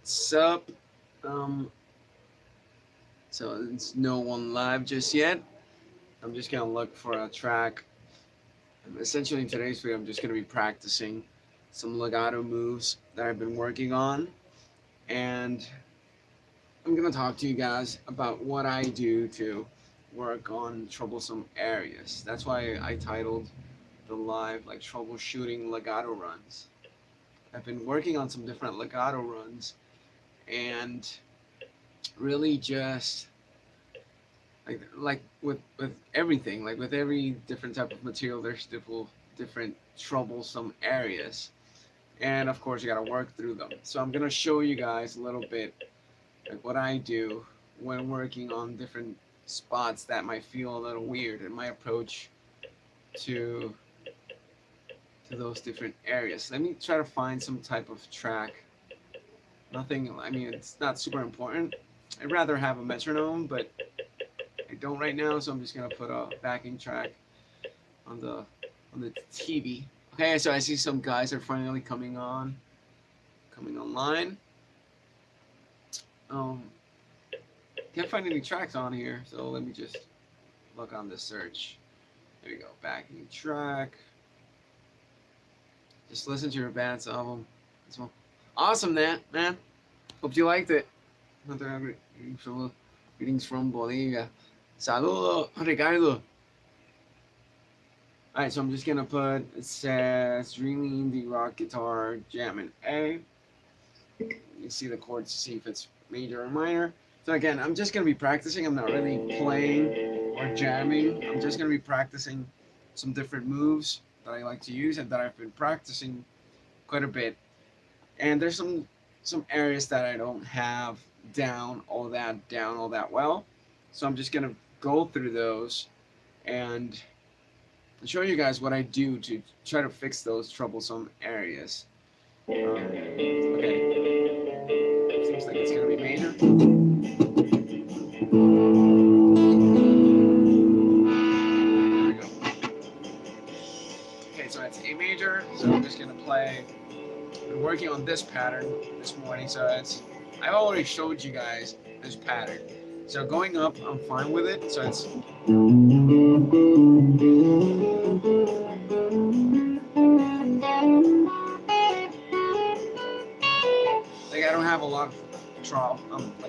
What's up? So it's no one live just yet. I'm just gonna look for a track. Essentially, in today's video, I'm just gonna be practicing some legato moves that I've been working on, and I'm gonna talk to you guys about what I do to work on troublesome areas. That's why I titled the live like troubleshooting legato runs. I've been working on some different legato runs and really just like with everything, like with every different type of material, there's different troublesome areas, and of course you got to work through them. So I'm gonna show you guys a little bit like what I do when working on different spots that might feel a little weird, and my approach to those different areas. Let me try to find some type of track. Nothing, I mean, it's not super important. I'd rather have a metronome, but I don't right now, so I'm just gonna put a backing track on the TV. Okay, so I see some guys are finally coming online. Can't find any tracks on here, so let me just look on the search. There we go, backing track. Just listen to your band's album. Awesome, man. Hope you liked it. Greetings from Bolivia. Saludo, Ricardo. Alright, so I'm just gonna put, it says really indie rock guitar jamming A. You see the chords to see if it's major or minor. So again, I'm just gonna be practicing. I'm not really playing or jamming. I'm just gonna be practicing some different moves that I like to use and that I've been practicing quite a bit. And there's some areas that I don't have down all that well. So I'm just gonna go through those and show you guys what I do to try to fix those troublesome areas. Okay, seems like it's gonna be major. There we go. Okay, so that's A major. So I'm just gonna play. I've been working on this pattern this morning, so I've already showed you guys this pattern. So going up, I'm fine with it. So it's like I don't have a lot of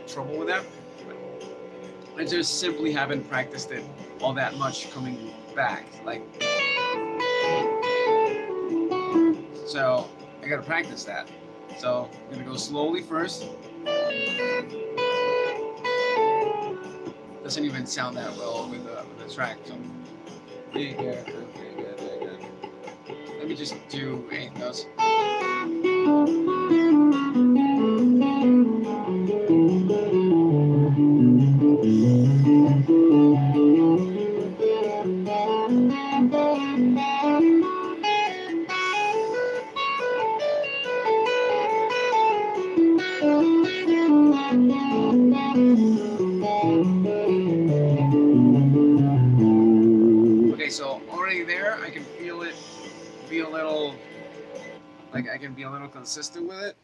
trouble with that. I just simply haven't practiced it all that much coming back. So I gotta practice that. So I'm gonna go slowly first. Doesn't even sound that well with the track. So very good. Let me just do 8 notes. Okay, so already there, I can feel it, I can be a little consistent with it.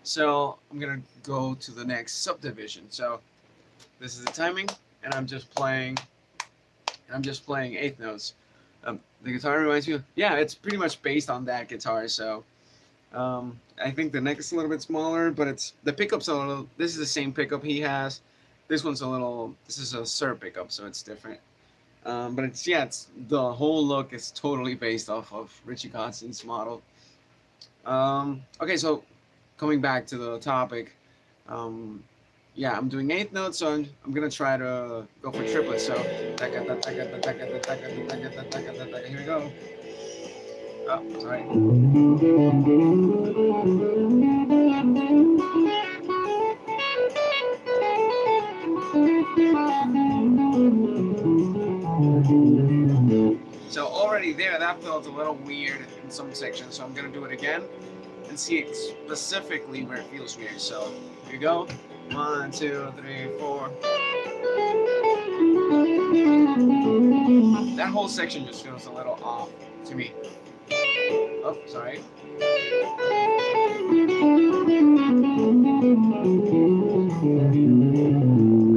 So I'm gonna go to the next subdivision. So this is the timing, and I'm just playing 8th notes. The guitar reminds me, yeah, it's pretty much based on that guitar. So I think the neck is a little bit smaller, but the pickup's a little, this is the same pickup he has. This one's this is a Sir pickup, so it's different. But it's the whole look is totally based off of Richie Kotzen's model. Okay, so coming back to the topic, yeah, I'm doing 8th notes, so I'm gonna try to go for triplets. So here we go. Oh, sorry. So already there, that felt a little weird in some sections, so I'm gonna do it again and see specifically where it feels weird. So here we go. 1, 2, 3, 4. That whole section just feels a little off to me. Oh, sorry.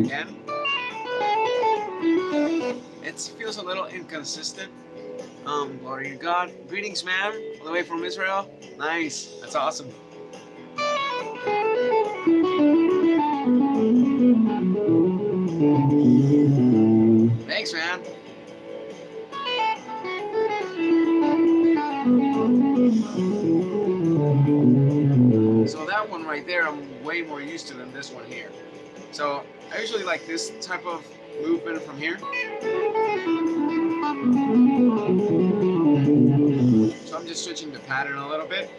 Again. It feels a little inconsistent. Glory to God. Greetings, ma'am, all the way from Israel. Nice. That's awesome. Thanks, man. So that one right there, I'm way more used to than this one here. So I usually like this type of movement from here. So I'm just switching the pattern a little bit.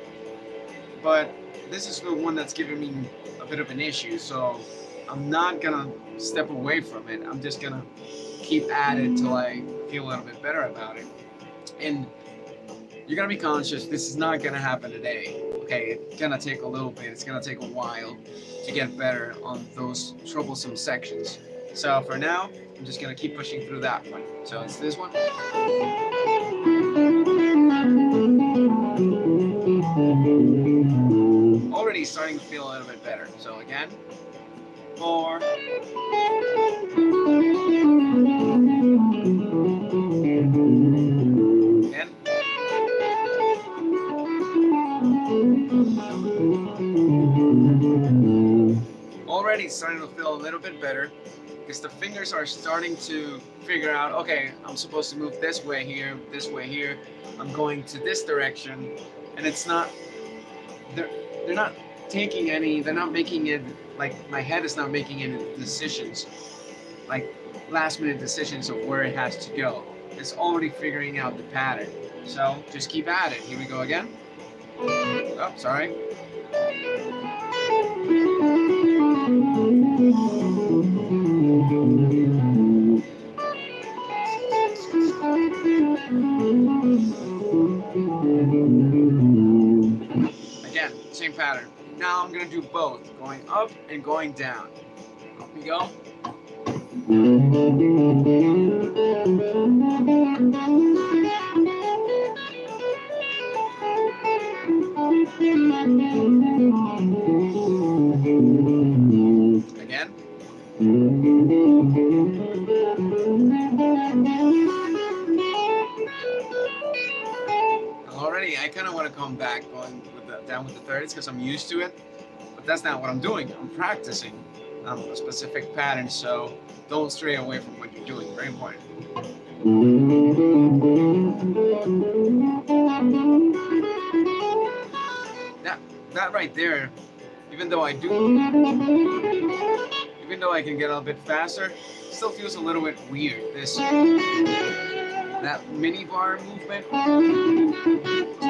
But this is the one that's giving me a bit of an issue. So I'm not gonna step away from it. I'm just gonna keep at it till I feel a little bit better about it. And you're gonna be conscious, this is not gonna happen today. Okay, it's gonna take a little bit, it's gonna take a while to get better on those troublesome sections. So for now, I'm just gonna keep pushing through that one. So it's this one. Already starting to feel a little bit better. So again, 4. Again. Already starting to feel a little bit better because the fingers are starting to figure out, okay, I'm supposed to move this way here, I'm going to this direction, and it's not, they're not taking any, they're not making it, like my head is not making any decisions, like last minute decisions of where it has to go. It's already figuring out the pattern. So just keep at it. Here we go again. Oh, sorry. Again, same pattern. Now I'm gonna do both, going up and going down. Up we go. Again. Already, I kind of want to come back going with down with the thirds because I'm used to it, but that's not what I'm doing. I'm practicing a specific pattern, so don't stray away from what you're doing. Very important. That right there, even though I can get a little bit faster, still feels a little bit weird. That mini bar movement, so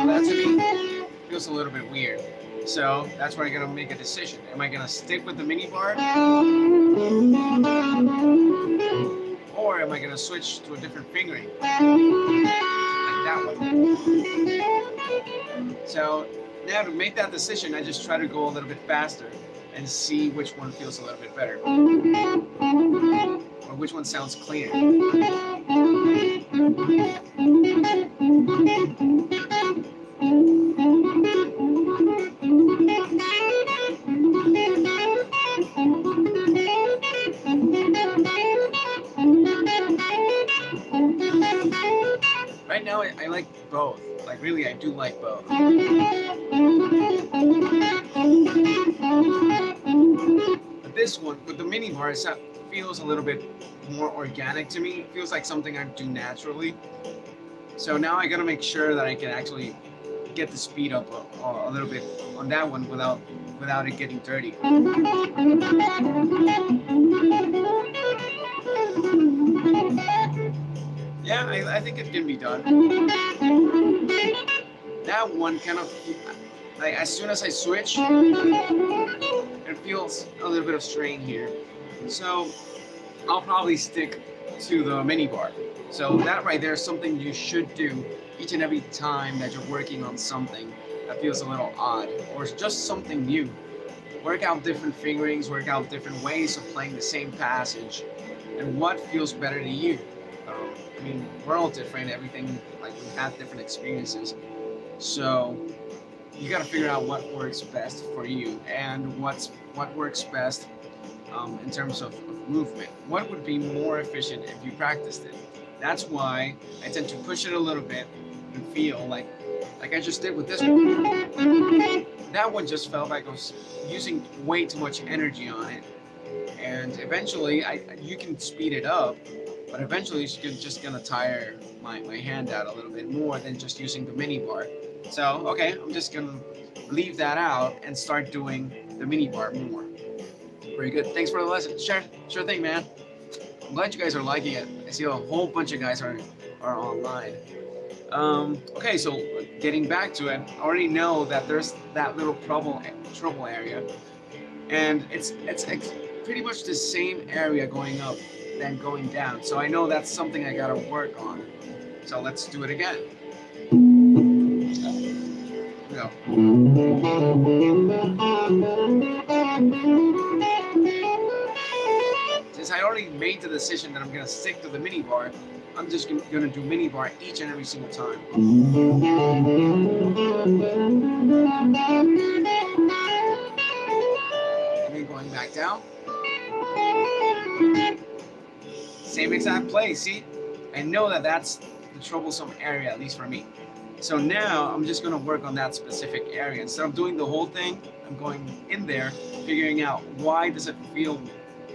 that to me feels a little bit weird. So that's where I'm gonna make a decision. Am I gonna stick with the mini bar, or am I gonna switch to a different fingering, like that one? So now to make that decision, I just try to go a little bit faster and see which one feels a little bit better, or which one sounds cleaner. Right now, I like both. Like really, I do like both. But this one, with the mini bar, it feels a little bit more organic to me. It feels like something I do naturally. So now I gotta make sure that I can actually get the speed up a little bit on that one without it getting dirty. Yeah, I think it can be done. That one kind of, like as soon as I switch, it feels a little bit of strain here. So I'll probably stick to the mini bar. So that right there is something you should do each and every time that you're working on something that feels a little odd, or it's just something new. Work out different fingerings, work out different ways of playing the same passage, and what feels better to you. I mean, we're all different, everything, like we have different experiences. So you got to figure out what works best for you and what works best in terms of movement. What would be more efficient if you practiced it? That's why I tend to push it a little bit and feel like I just did with this one. That one just felt like I was using way too much energy on it, and eventually you can speed it up, but eventually it's just gonna tire my hand out a little bit more than just using the mini bar. So okay, I'm just gonna leave that out and start doing the mini bar more. Very good. Thanks for the lesson. Sure thing, man. I'm glad you guys are liking it. I see a whole bunch of guys are online. Okay, so getting back to it, I already know that there's that little trouble area, and it's pretty much the same area going up than going down. So I know that's something I gotta work on. So let's do it again. Go. Since I already made the decision that I'm gonna stick to the mini bar, I'm just gonna do mini bar each and every single time. And then going back down. Same exact play, see? I know that that's the troublesome area, at least for me. So now I'm just gonna work on that specific area. Instead of doing the whole thing, I'm going in there, figuring out why does it feel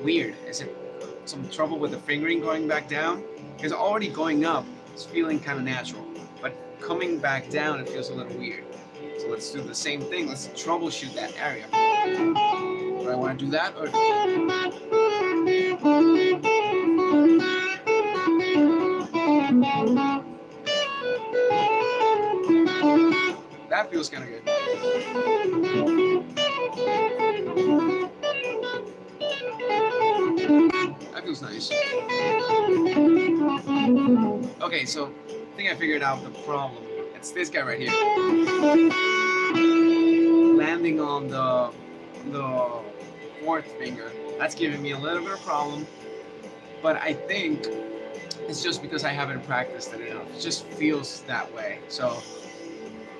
weird? Is it some trouble with the fingering going back down? Because already going up is feeling kind of natural, but coming back down, it feels a little weird. So let's do the same thing. Let's troubleshoot that area. Do I want to do that? Or that feels kind of good. That feels nice. Okay, so I think I figured out the problem. It's this guy right here. Landing on the fourth finger. That's giving me a little bit of problem. But I think it's just because I haven't practiced it enough. It just feels that way. So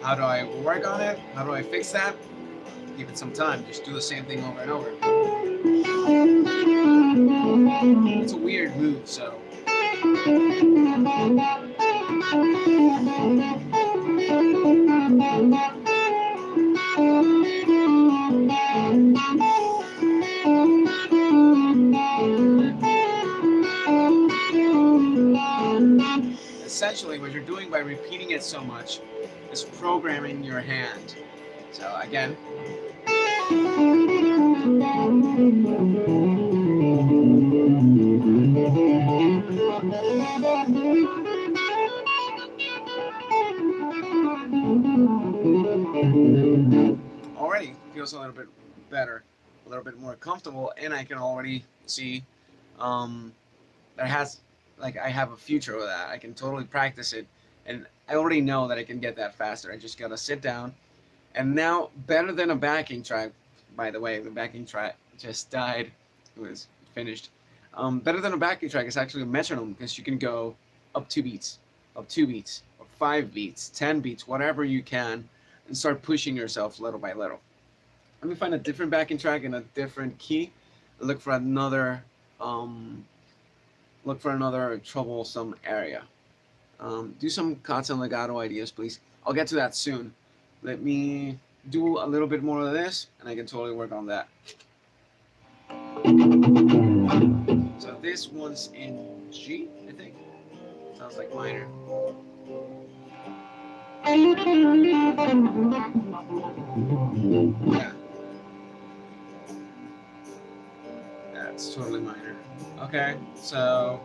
how do I work on it? How do I fix that? Give it some time. Just do the same thing over and over. It's a weird move, so. Essentially, what you're doing by repeating it so much is programming your hand. So again. Already feels a little bit better, a little bit more comfortable, and I can already see that has, like, I have a future with that. I can totally practice it, and I already know that I can get that faster. I just gotta sit down. And now, better than a backing track, by the way, the backing track just died. It was finished. Better than a backing track is actually a metronome, because you can go up 2 beats, or 5 beats, 10 beats, whatever you can, and start pushing yourself little by little. Let me find a different backing track in a different key. Look for another troublesome area. Do some constant legato ideas, please. I'll get to that soon. Let me do a little bit more of this, and I can totally work on that. So this one's in G, I think. Sounds like minor. Yeah. That's totally minor. Okay, so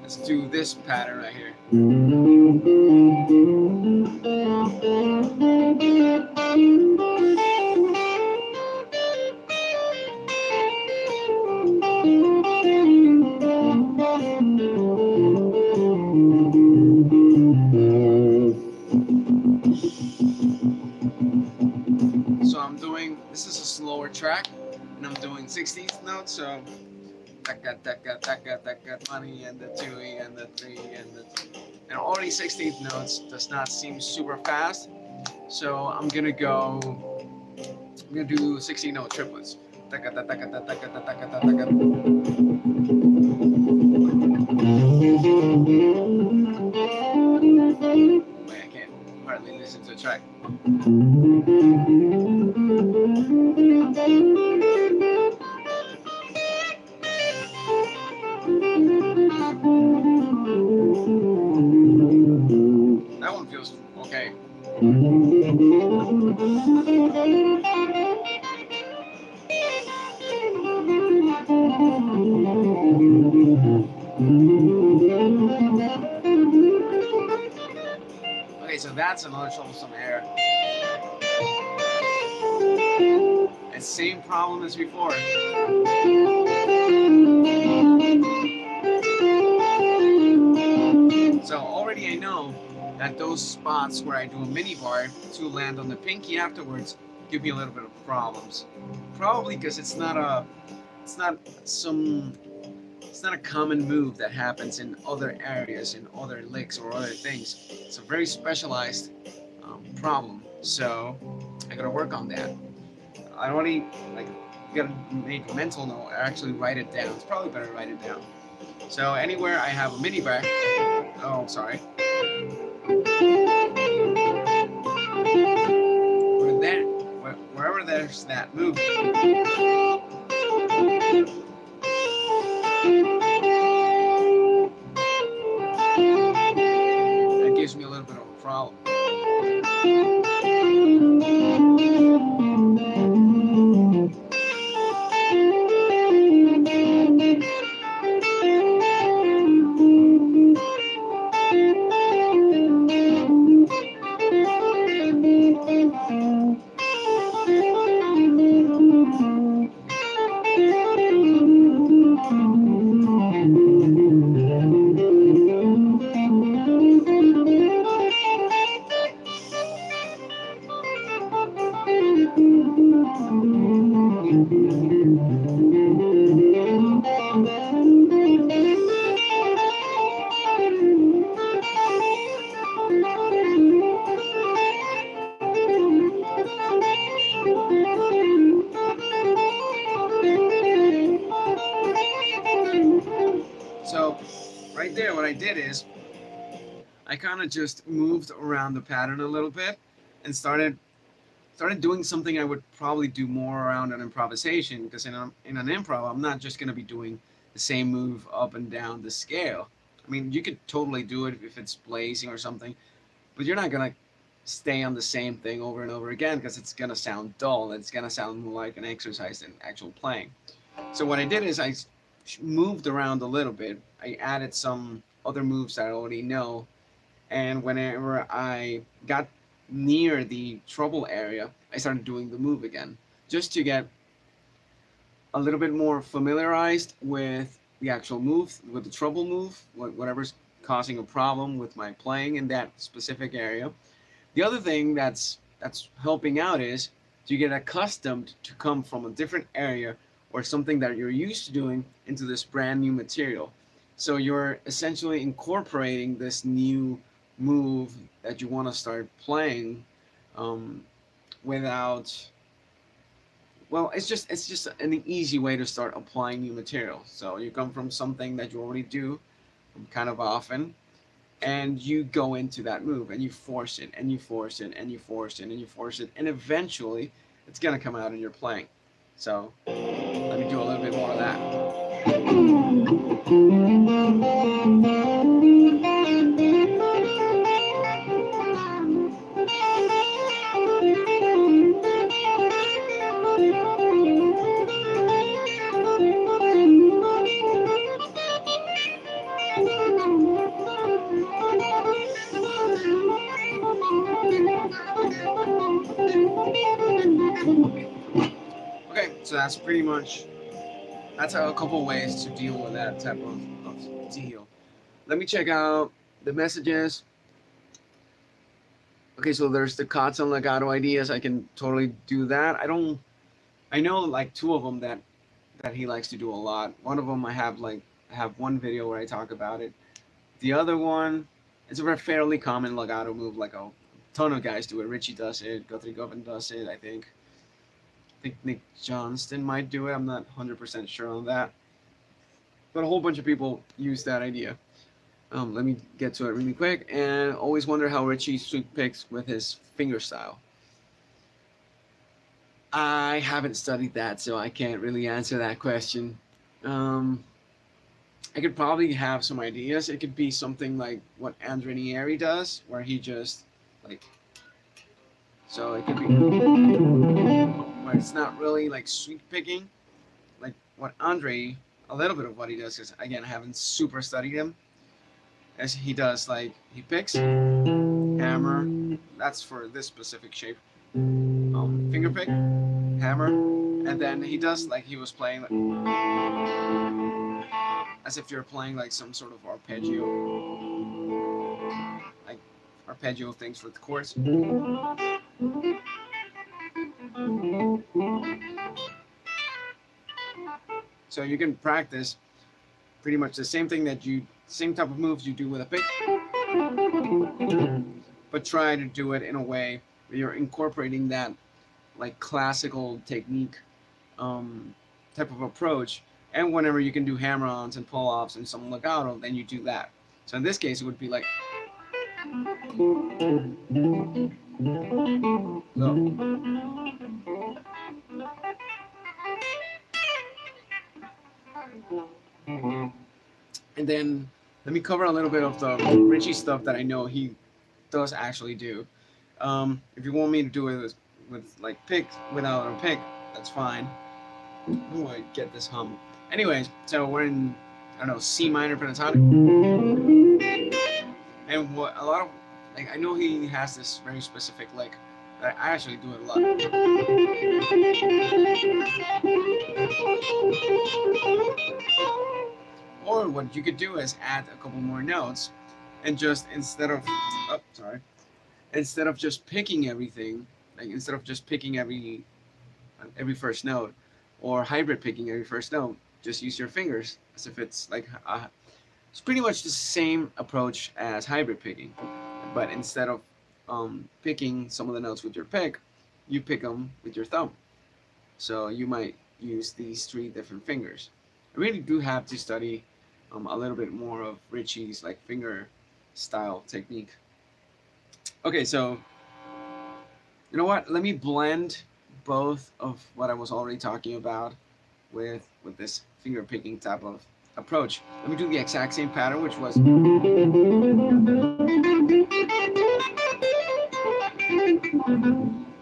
let's do this pattern right here. So I'm doing, this is a slower track, and I'm doing 16th notes, so money and the 2 and the 3 and the, and already 16th notes does not seem super fast, So I'm gonna do 16 note triplets. Wait, I can't hardly listen to the track. That one feels okay. Okay, so that's another troublesome error. And same problem as before. So already I know that those spots where I do a mini bar to land on the pinky afterwards give me a little bit of problems. Probably because it's not a common move that happens in other areas, in other licks or other things. It's a very specialized problem. So I gotta work on that. I already gotta make a mental note. I actually write it down. It's probably better to write it down. So anywhere I have a mini bar, wherever there's that move, that gives me a little bit of a problem. So right there, what I did is I kind of just moved around the pattern a little bit and started doing something I would probably do more around an improvisation, because in an improv, I'm not just going to be doing the same move up and down the scale. I mean, you could totally do it if it's blazing or something, but you're not going to stay on the same thing over and over again, because it's going to sound dull. It's going to sound more like an exercise than actual playing. So what I did is I moved around a little bit. I added some other moves that I already know, and whenever I got near the trouble area, I started doing the move again, just to get a little bit more familiarized with the actual move, with the trouble move, whatever's causing a problem with my playing in that specific area. The other thing that's helping out is to get accustomed to come from a different area or something that you're used to doing into this brand new material. So you're essentially incorporating this new move that you want to start playing without, well, it's just an easy way to start applying new material. So you come from something that you already do kind of often, and you go into that move and you force it and you force it and you force it and you force it, and eventually it's going to come out in your playing. So let me do a little bit more of that. Okay, so that's pretty much, that's a couple ways to deal with that type of deal. Let me check out the messages. Okay, so there's the Cots and Legato ideas. I can totally do that. I know like two of them that he likes to do a lot. One of them I have one video where I talk about it. The other one, it's a fairly common legato move, like a ton of guys do it. Richie does it. Guthrie Govan does it. I think Nick Johnston might do it. I'm not 100% sure on that. But a whole bunch of people use that idea. Let me get to it really quick. And always wonder how Richie sweep picks with his finger style. I haven't studied that, so I can't really answer that question. I could probably have some ideas. It could be something like what Andre Nieri does, where he just like, so it could be where it's not really like sweep picking, like what Andre, a little bit of what he does, because again, I haven't super studied him, as he does like, he picks, hammer, that's for this specific shape, finger pick, hammer, and then he does like he was playing as if you're playing like some sort of arpeggio, like arpeggio things with chords. So you can practice pretty much the same thing that same type of moves you do with a pick, but try to do it in a way where you're incorporating that like classical technique type of approach. And whenever you can do hammer-ons and pull-offs and some legato, then you do that. So in this case, it would be like, so. And then let me cover a little bit of the Richie stuff that I know he does actually do. If you want me to do it with like pick without a pick, that's fine. Oh, I get this hum. Anyways, so we're in, I don't know, C minor pentatonic. And what a lot of, like, I know he has this very specific lick that I actually do it a lot. Or what you could do is add a couple more notes and just instead of just picking everything, like instead of just picking every first note or hybrid picking every first note, just use your fingers as if it's like it's pretty much the same approach as hybrid picking, but instead of picking some of the notes with your pick, you pick them with your thumb. So you might use these 3 different fingers. I really do have to study a little bit more of Richie's like finger style technique. Okay, so you know what? Let me blend both of what I was already talking about with this finger picking type of approach. Let me do the exact same pattern, which was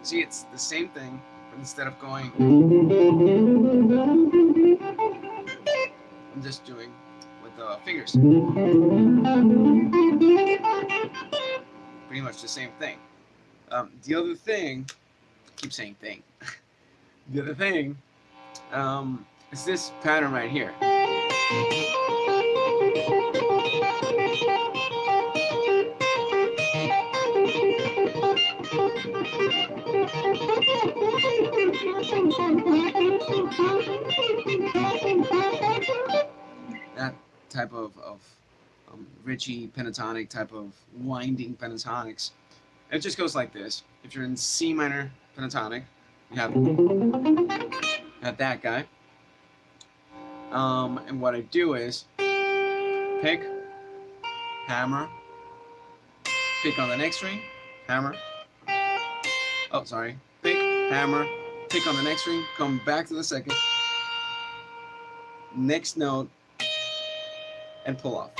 see, it's the same thing, but instead of going, I'm just doing with the fingers. Pretty much the same thing. The other thing, I keep saying thing. The other thing is this pattern right here. That type of Richie pentatonic type of winding pentatonics. It just goes like this. If you're in C minor pentatonic, you have that guy. And what I do is pick, hammer, pick on the next string, hammer. Oh, sorry. Pick, hammer, pick on the next string, come back to the second, next note, and pull off.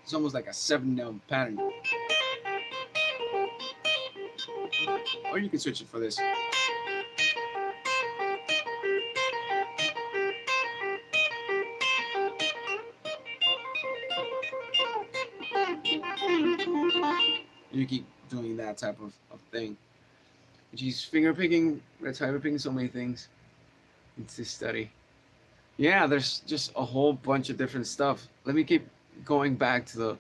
It's almost like a 7-note pattern. Or you can switch it for this. You keep doing that type of thing. She's finger picking, that's hybrid picking, so many things. It's this study. Yeah, there's just a whole bunch of different stuff. Let me keep going back to the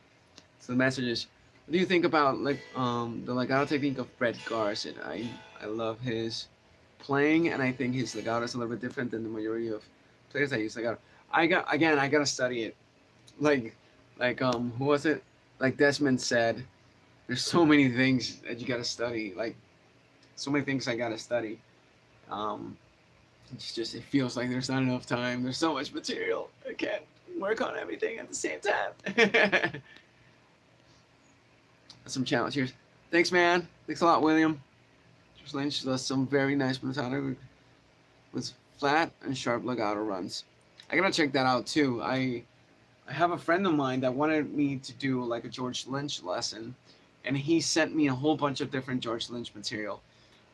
messages. What do you think about like the legato technique of Brett Garson? I love his playing, and I think his legato is a little bit different than the majority of players that use legato. I gotta study it. Like who was it? Like Desmond said, there's so many things that you gotta study. Like so many things I gotta study. Um, it's just it feels like there's not enough time. There's so much material. I can't work on everything at the same time. Some challenge here. Thanks, man. Thanks a lot, William. Just Lynch does some very nice Montana with flat and sharp legato runs. I gotta check that out too. I have a friend of mine that wanted me to do like a George Lynch lesson, and he sent me a whole bunch of different George Lynch material.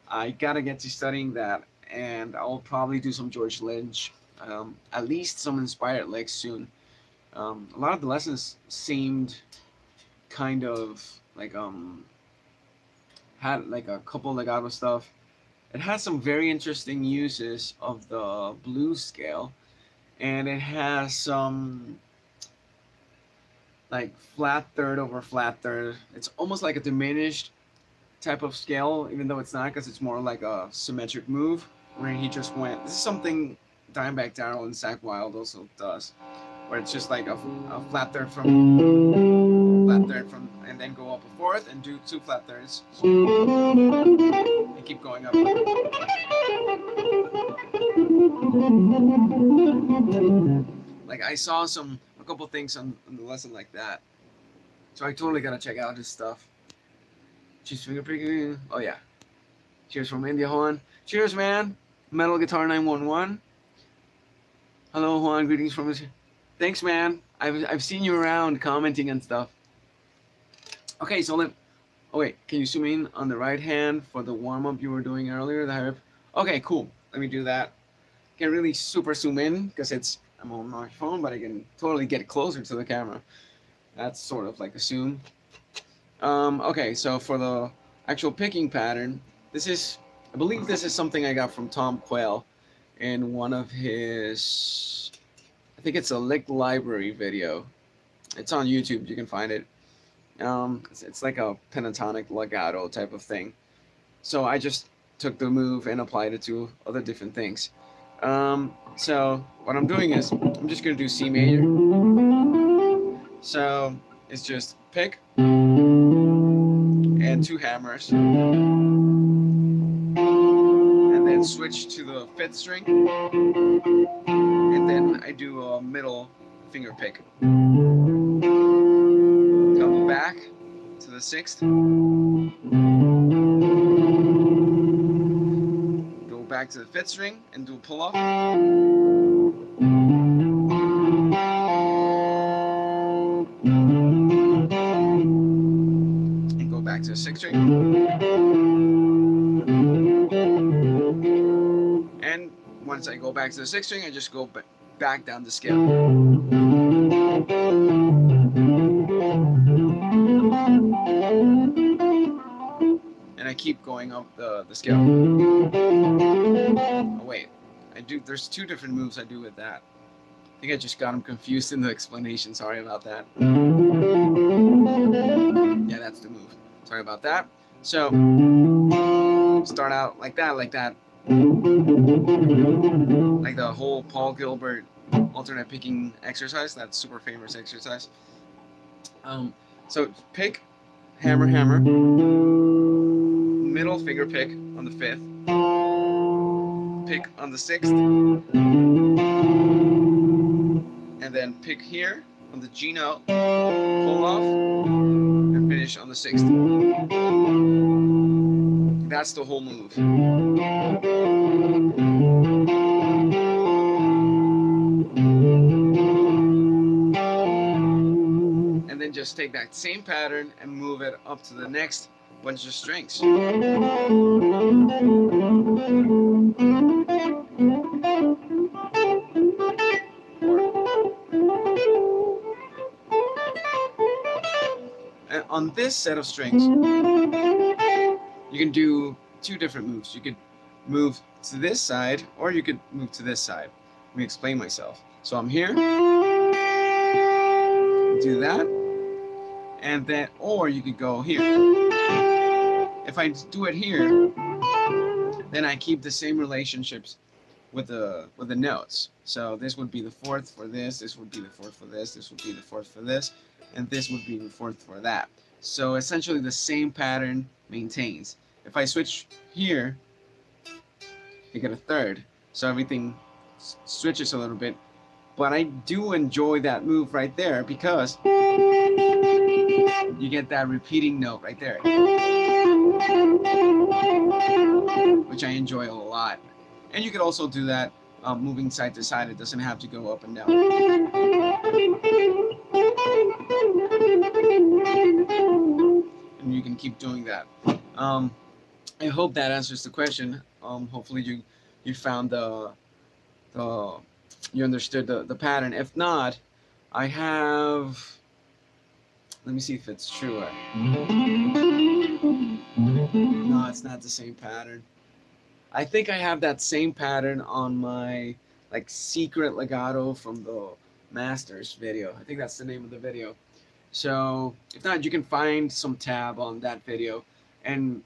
I gotta get to studying that, and I'll probably do some George Lynch, at least some inspired licks soon. A lot of the lessons seemed kind of like had like a couple legato stuff. It has some very interesting uses of the blues scale, and it has some like flat third over flat third. It's almost like a diminished type of scale, even though it's not, because it's more like a symmetric move where he just went. This is something Dimebag Darrell and Zach Wild also does, where it's just like a flat third from, and then go up a fourth and do two flat thirds and keep going up. Like I saw a couple things on the lesson like that, so I totally gotta check out his stuff. Cheers, finger picking. Oh yeah. Cheers from India, Juan. Cheers, man. Metal Guitar 911. Hello, Juan. Greetings from his. Thanks, man. I've seen you around commenting and stuff. Okay, so oh wait, can you zoom in on the right hand for the warm up you were doing earlier? The harp. Okay, cool. Let me do that. Can't really super zoom in because I'm on my phone, but I can totally get closer to the camera. That's sort of like a zoom. Okay, so for the actual picking pattern, I believe this is something I got from Tom Quayle in one of his, I think it's a lick library video. It's on YouTube, you can find it. It's like a pentatonic legato type of thing. So I just took the move and applied it to other different things. So what I'm doing is, I'm just going to do C major. So it's just pick and two hammers, and then switch to the fifth string, and then I do a middle finger pick. Come back to the sixth, go back to the fifth string and do a pull off. Back to the sixth string, and once I go back to the sixth string, I just go back down the scale, and I keep going up the scale. Oh wait, there's two different moves I do with that. I think I just got them confused in the explanation. Sorry about that. Yeah, that's the move. Sorry about that. So start out like that, like the whole Paul Gilbert alternate picking exercise, that super famous exercise. So pick, hammer, hammer, middle finger pick on the fifth, pick on the sixth, and then pick here on the G note, pull off, and finish on the sixth. That's the whole move. And then just take that same pattern and move it up to the next bunch of strings. And on this set of strings, you can do two different moves. You could move to this side, or you could move to this side. Let me explain myself. So I'm here, do that, and then, or you could go here. If I do it here, then I keep the same relationships with the notes. So this would be the fourth for this, this would be the fourth for this, this would be the fourth for this, and this would be the fourth for that. So essentially the same pattern maintains. If I switch here, you get a third. So everything switches a little bit. But I do enjoy that move right there because you get that repeating note right there, which I enjoy a lot. And you could also do that moving side to side. It doesn't have to go up and down. And you can keep doing that. I hope that answers the question. Hopefully you found you understood the pattern. If not, I have, let me see if it's true. No, it's not the same pattern. I think I have that same pattern on my like secret legato from the masters video. I think that's the name of the video. So if not, you can find some tab on that video, and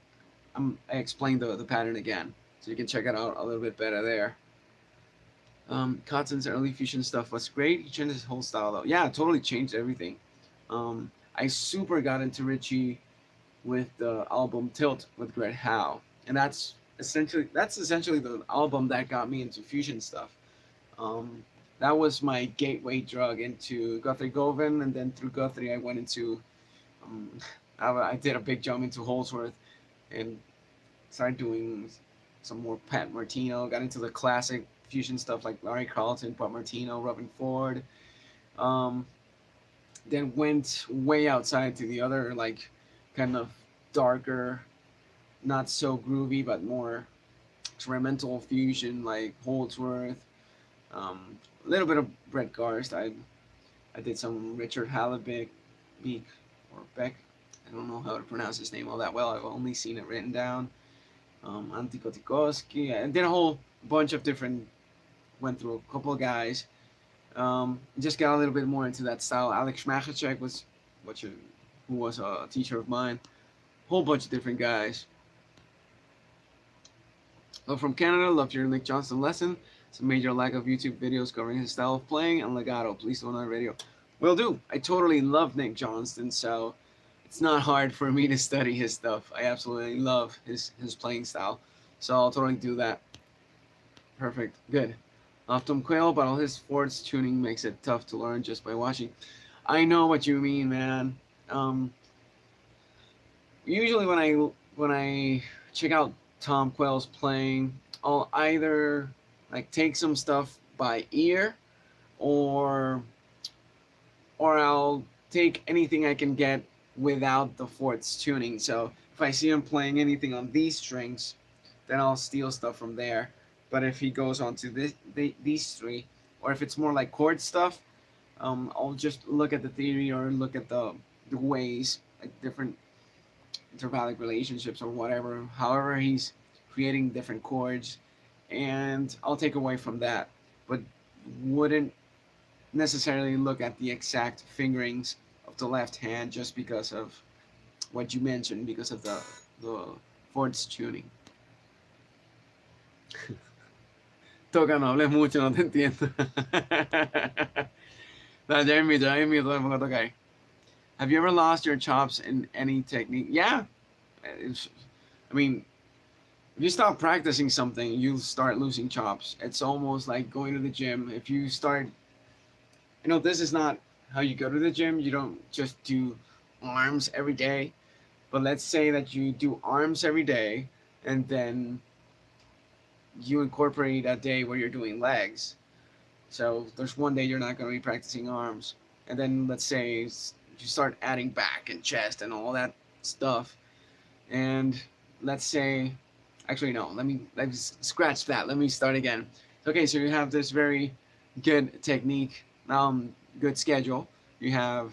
I explained the pattern again, so you can check it out a little bit better there. Cotton's early fusion stuff was great. He changed his whole style though. Yeah, it totally changed everything. I super got into Richie with the album Tilt with Greg Howe, and that's essentially the album that got me into fusion stuff. That was my gateway drug into Guthrie Govan, and then through Guthrie I went into I did a big jump into Holdsworth and started doing some more Pat Martino, got into the classic fusion stuff like Larry Carlton, Pat Martino, Robin Ford. Then went way outside to the other, like, kind of darker, not so groovy, but more experimental fusion, like Holdsworth. A little bit of Brett Garst. I did some Richard Hallebeck, or Beck. I don't know how to pronounce his name all that well. I've only seen it written down. Antti Kotikowski. I did a whole bunch of different, went through a couple of guys. Just got a little bit more into that style. Alex Schmachacek was who was a teacher of mine. Whole bunch of different guys. So from Canada, loved your Nick Johnston lesson. It's a major lack of YouTube videos covering his style of playing and legato. Please do another video. Will do. I totally love Nick Johnston, so it's not hard for me to study his stuff. I absolutely love his playing style, so I'll totally do that. Perfect. Good. Tom Quayle, but all his Ford's tuning makes it tough to learn just by watching. I know what you mean, man. Usually when I check out Tom Quayle's playing, I'll either like take some stuff by ear, or I'll take anything I can get without the Ford's tuning. So if I see him playing anything on these strings, then I'll steal stuff from there. But if he goes on to these three, or if it's more like chord stuff, I'll just look at the theory or look at the ways, like different intervallic relationships or whatever, however he's creating different chords, and I'll take away from that, but wouldn't necessarily look at the exact fingerings of the left hand just because of what you mentioned, because of the Ford's tuning. Toca, no hables mucho, no te entiendo. Ya invito, todo el mundo toca ahí. Have you ever lost your chops in any technique? Yeah. I mean, if you stop practicing something, you'll start losing chops. It's almost like going to the gym. If you start, you know, this is not how you go to the gym. You don't just do arms every day. But let's say that you do arms every day, and then you incorporate a day where you're doing legs. So there's one day you're not going to be practicing arms, and then let's say you start adding back and chest and all that stuff, and let's say, actually no, let me scratch that, let me start again. Okay, so you have this very good technique, good schedule. You have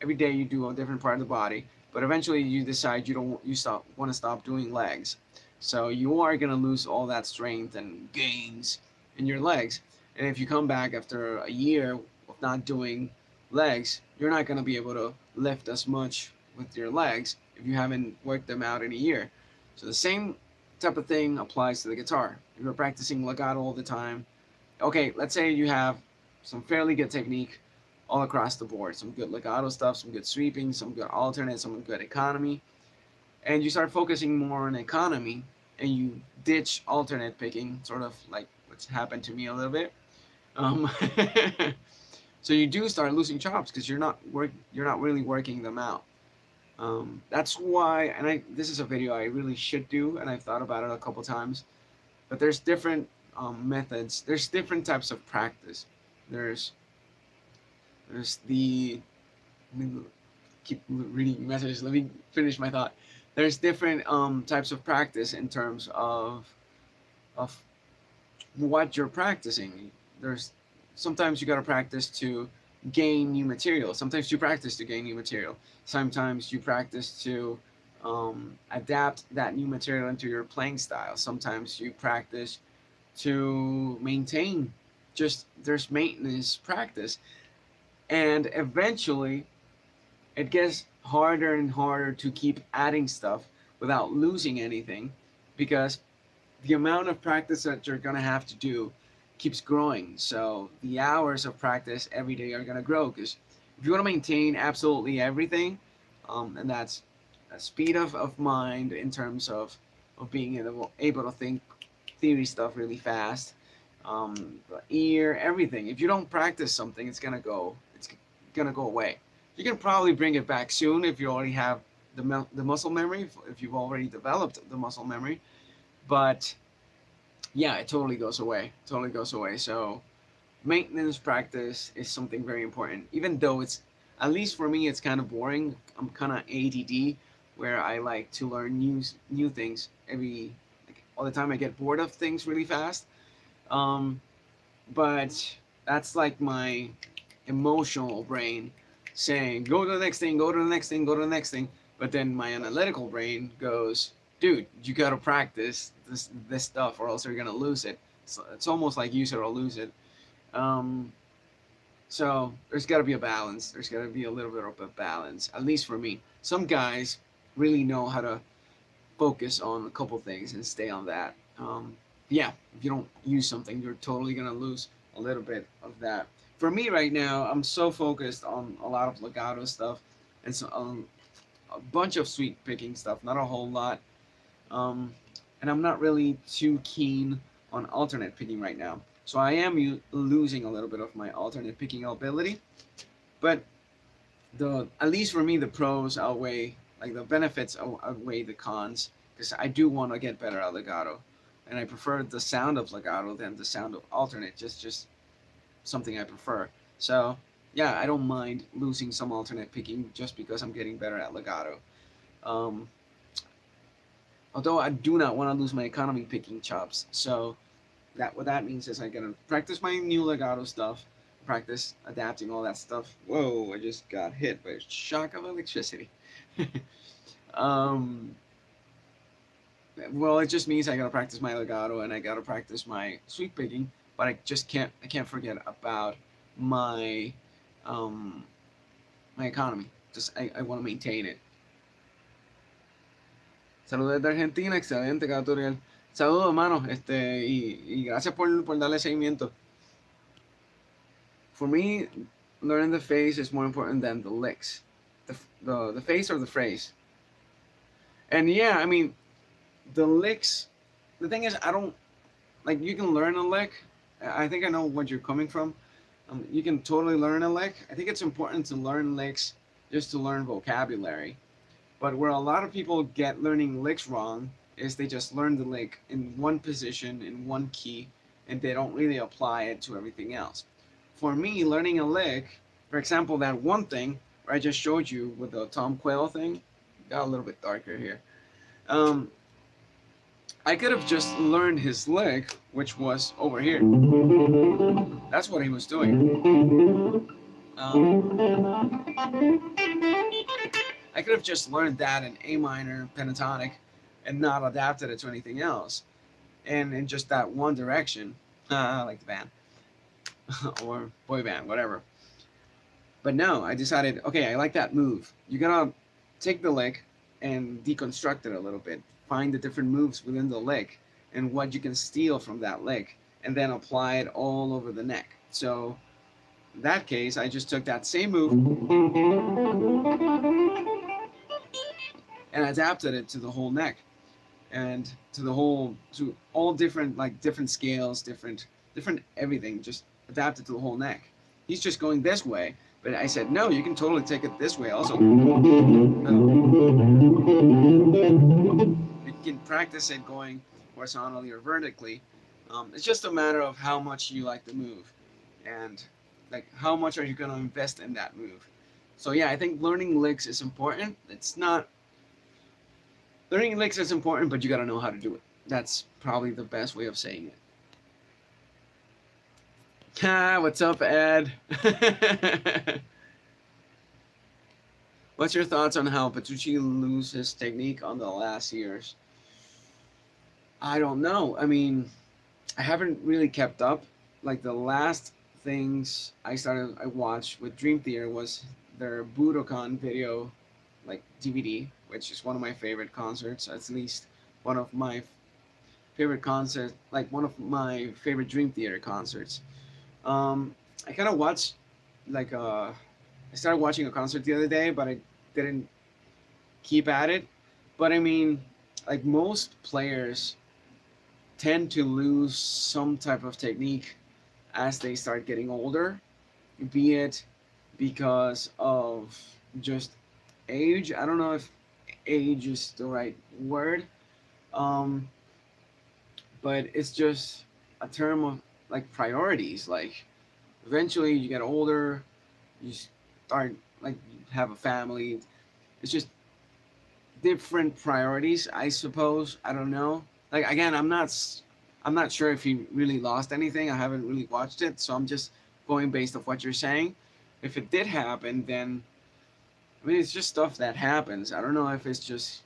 every day you do a different part of the body, but eventually you decide you want to stop doing legs. So you are going to lose all that strength and gains in your legs. And if you come back after a year of not doing legs, you're not going to be able to lift as much with your legs if you haven't worked them out in a year. So the same type of thing applies to the guitar. If you're practicing legato all the time, okay, let's say you have some fairly good technique all across the board, some good legato stuff, some good sweeping, some good alternate, some good economy, and you start focusing more on economy and you ditch alternate picking, sort of like what's happened to me a little bit. Um, so you do start losing chops because you're not really working them out. That's why, and this is a video I really should do, and I've thought about it a couple times. But there's different methods. There's different types of practice. There's the, let me keep reading messages. Let me finish my thought. There's different types of practice in terms of what you're practicing. There's sometimes you got to practice to gain new material. Sometimes you practice to gain new material. Sometimes you practice to adapt that new material into your playing style. Sometimes you practice to maintain. Just there's maintenance practice, and eventually it gets harder and harder to keep adding stuff without losing anything, because the amount of practice that you're gonna have to do keeps growing. So the hours of practice every day are gonna grow, because if you want to maintain absolutely everything, and that's a speed of mind in terms of being able to think theory stuff really fast, the ear, everything. If you don't practice something, it's gonna go away. You can probably bring it back soon if you already have the muscle memory, if you've already developed the muscle memory, but yeah, it totally goes away. Totally goes away. So maintenance practice is something very important, even though it's, at least for me, it's kind of boring. I'm kind of ADD, where I like to learn new things all the time. I get bored of things really fast. But that's like my emotional brain saying, go to the next thing, go to the next thing, go to the next thing. But then my analytical brain goes, dude, you got to practice this stuff or else you're going to lose it. So it's almost like use it or lose it. So there's got to be a balance. There's got to be a little bit of a balance, at least for me. Some guys really know how to focus on a couple things and stay on that. Yeah, if you don't use something, you're totally going to lose a little bit of that. For me right now, I'm so focused on a lot of legato stuff and so, a bunch of sweep picking stuff, not a whole lot. And I'm not really too keen on alternate picking right now. So I am losing a little bit of my alternate picking ability. But at least for me, the pros outweigh, like the benefits outweigh the cons, because I do want to get better at legato. And I prefer the sound of legato than the sound of alternate, just something I prefer. So yeah, I don't mind losing some alternate picking just because I'm getting better at legato. Although I do not want to lose my economy picking chops. So what that means is I gotta practice my new legato stuff, practice adapting all that stuff. Whoa, I just got hit by a shock of electricity. Well, it just means I gotta practice my legato and I gotta practice my sweep picking, but I can't forget about my my economy. I want to maintain it. Saludos de Argentina, excelente cada tutorial. Saludos, hermano, y gracias por darle seguimiento. For me, learning the phrase is more important than the licks. The phrase or the phrase. And yeah, I mean, the licks, the thing is, I don't, like, you can learn a lick. I think I know what you're coming from. You can totally learn a lick. I think it's important to learn licks just to learn vocabulary. But where a lot of people get learning licks wrong is they just learn the lick in one position, in one key, and they don't really apply it to everything else. For me, learning a lick, for example, that one thing where I just showed you with the Tom Quayle thing, got a little bit darker here. I could have just learned his lick, which was over here. That's what he was doing. I could have just learned that in A minor pentatonic and not adapted it to anything else. And in just that one direction, like the band or boy band, whatever. But no, I decided, okay, I like that move. You gotta take the lick and deconstruct it a little bit. Find the different moves within the lick and what you can steal from that lick, and then apply it all over the neck. So in that case, I just took that same move and adapted it to the whole neck, and to all different, like different scales, different everything, just adapted to the whole neck. He's just going this way, but I said, no, you can totally take it this way also. You can practice it going horizontally or vertically. It's just a matter of how much you like the move, and like how much are you going to invest in that move. So yeah, I think learning licks is important. Learning licks is important, but you got to know how to do it. That's probably the best way of saying it. Ah, what's up, Ed? What's your thoughts on how Petrucci loses his technique on the last years? I don't know. I mean, I haven't really kept up. Like the last things I watched with Dream Theater was their Budokan video, like DVD, which is one of my favorite concerts. At least one of my favorite concerts, like one of my favorite Dream Theater concerts. I kind of watched, like, I started watching a concert the other day, but I didn't keep at it. But I mean, like most players tend to lose some type of technique as they start getting older, be it because of just age. I don't know if age is the right word, but it's just a term of like priorities. Like eventually you get older, you start like have a family. It's just different priorities, I suppose. I don't know. Like again, I'm not sure if he really lost anything. I haven't really watched it, so I'm just going based off what you're saying. If it did happen, then I mean it's just stuff that happens. I don't know if it's just,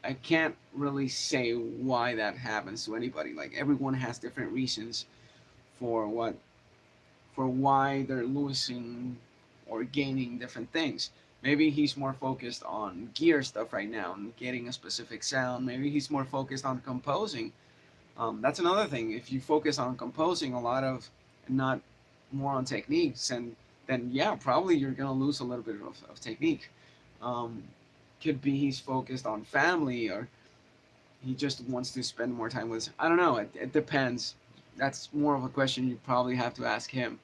I can't really say why that happens to anybody. Like everyone has different reasons for why they're losing or gaining different things. Maybe he's more focused on gear stuff right now and getting a specific sound. Maybe he's more focused on composing. That's another thing. If you focus on composing a lot of, and not more on techniques, and then yeah, probably you're gonna lose a little bit of technique. Could be he's focused on family, or he just wants to spend more time with. I don't know. It depends. That's more of a question you probably have to ask him.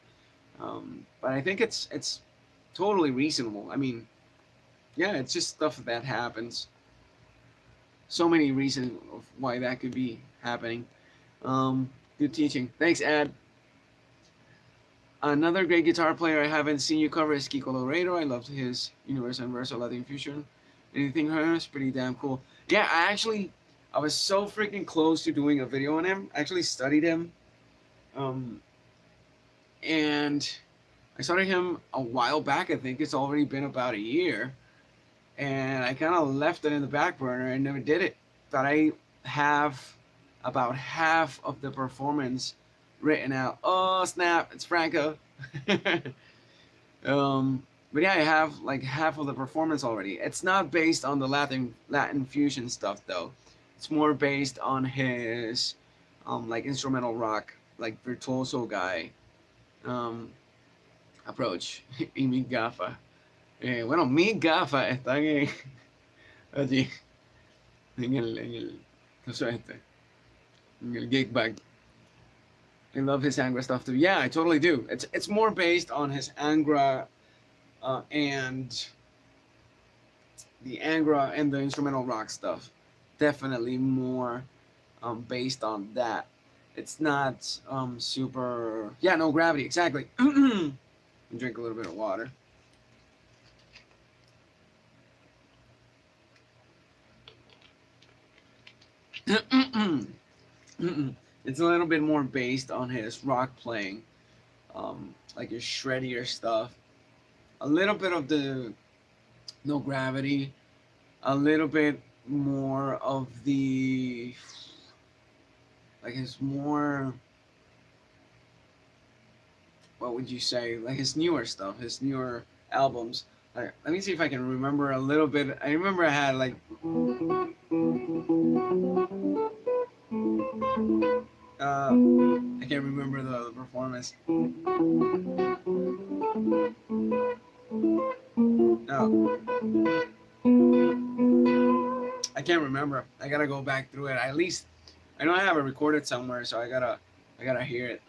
But I think it's totally reasonable. I mean, yeah, it's just stuff that happens. So many reasons of why that could be happening. Good teaching. Thanks, Ed. Another great guitar player I haven't seen you cover is Kiko Lorado. I loved his Universal and Verso Latin Fusion. Anything heard is pretty damn cool. Yeah, I was so freaking close to doing a video on him. I actually studied him. And I started him a while back. I think it's already been about a year. And I kind of left it in the back burner and never did it. But I have about half of the performance written out. Oh, snap. It's Franco. But yeah, I have like half of the performance already. It's not based on the Latin fusion stuff, though. It's more based on his like instrumental rock, like virtuoso guy approach. Y mi Gaffa. Bueno, mi Gaffa están allí en el gig bag. I love his Angra stuff too. Yeah, I totally do. It's more based on his Angra and the Angra and the instrumental rock stuff. Definitely more based on that. It's not super. Yeah, no gravity. Exactly. Drink a little bit of water. It's a little bit more based on his rock playing, like his shreddier stuff. A little bit of the no gravity, a little bit more of the, like his more, what would you say, like his newer stuff, his newer albums. Like, let me see if I can remember a little bit. I remember I had like I can't remember the performance. No, I can't remember. I gotta go back through it. At least I know I have it recorded somewhere, so I gotta hear it.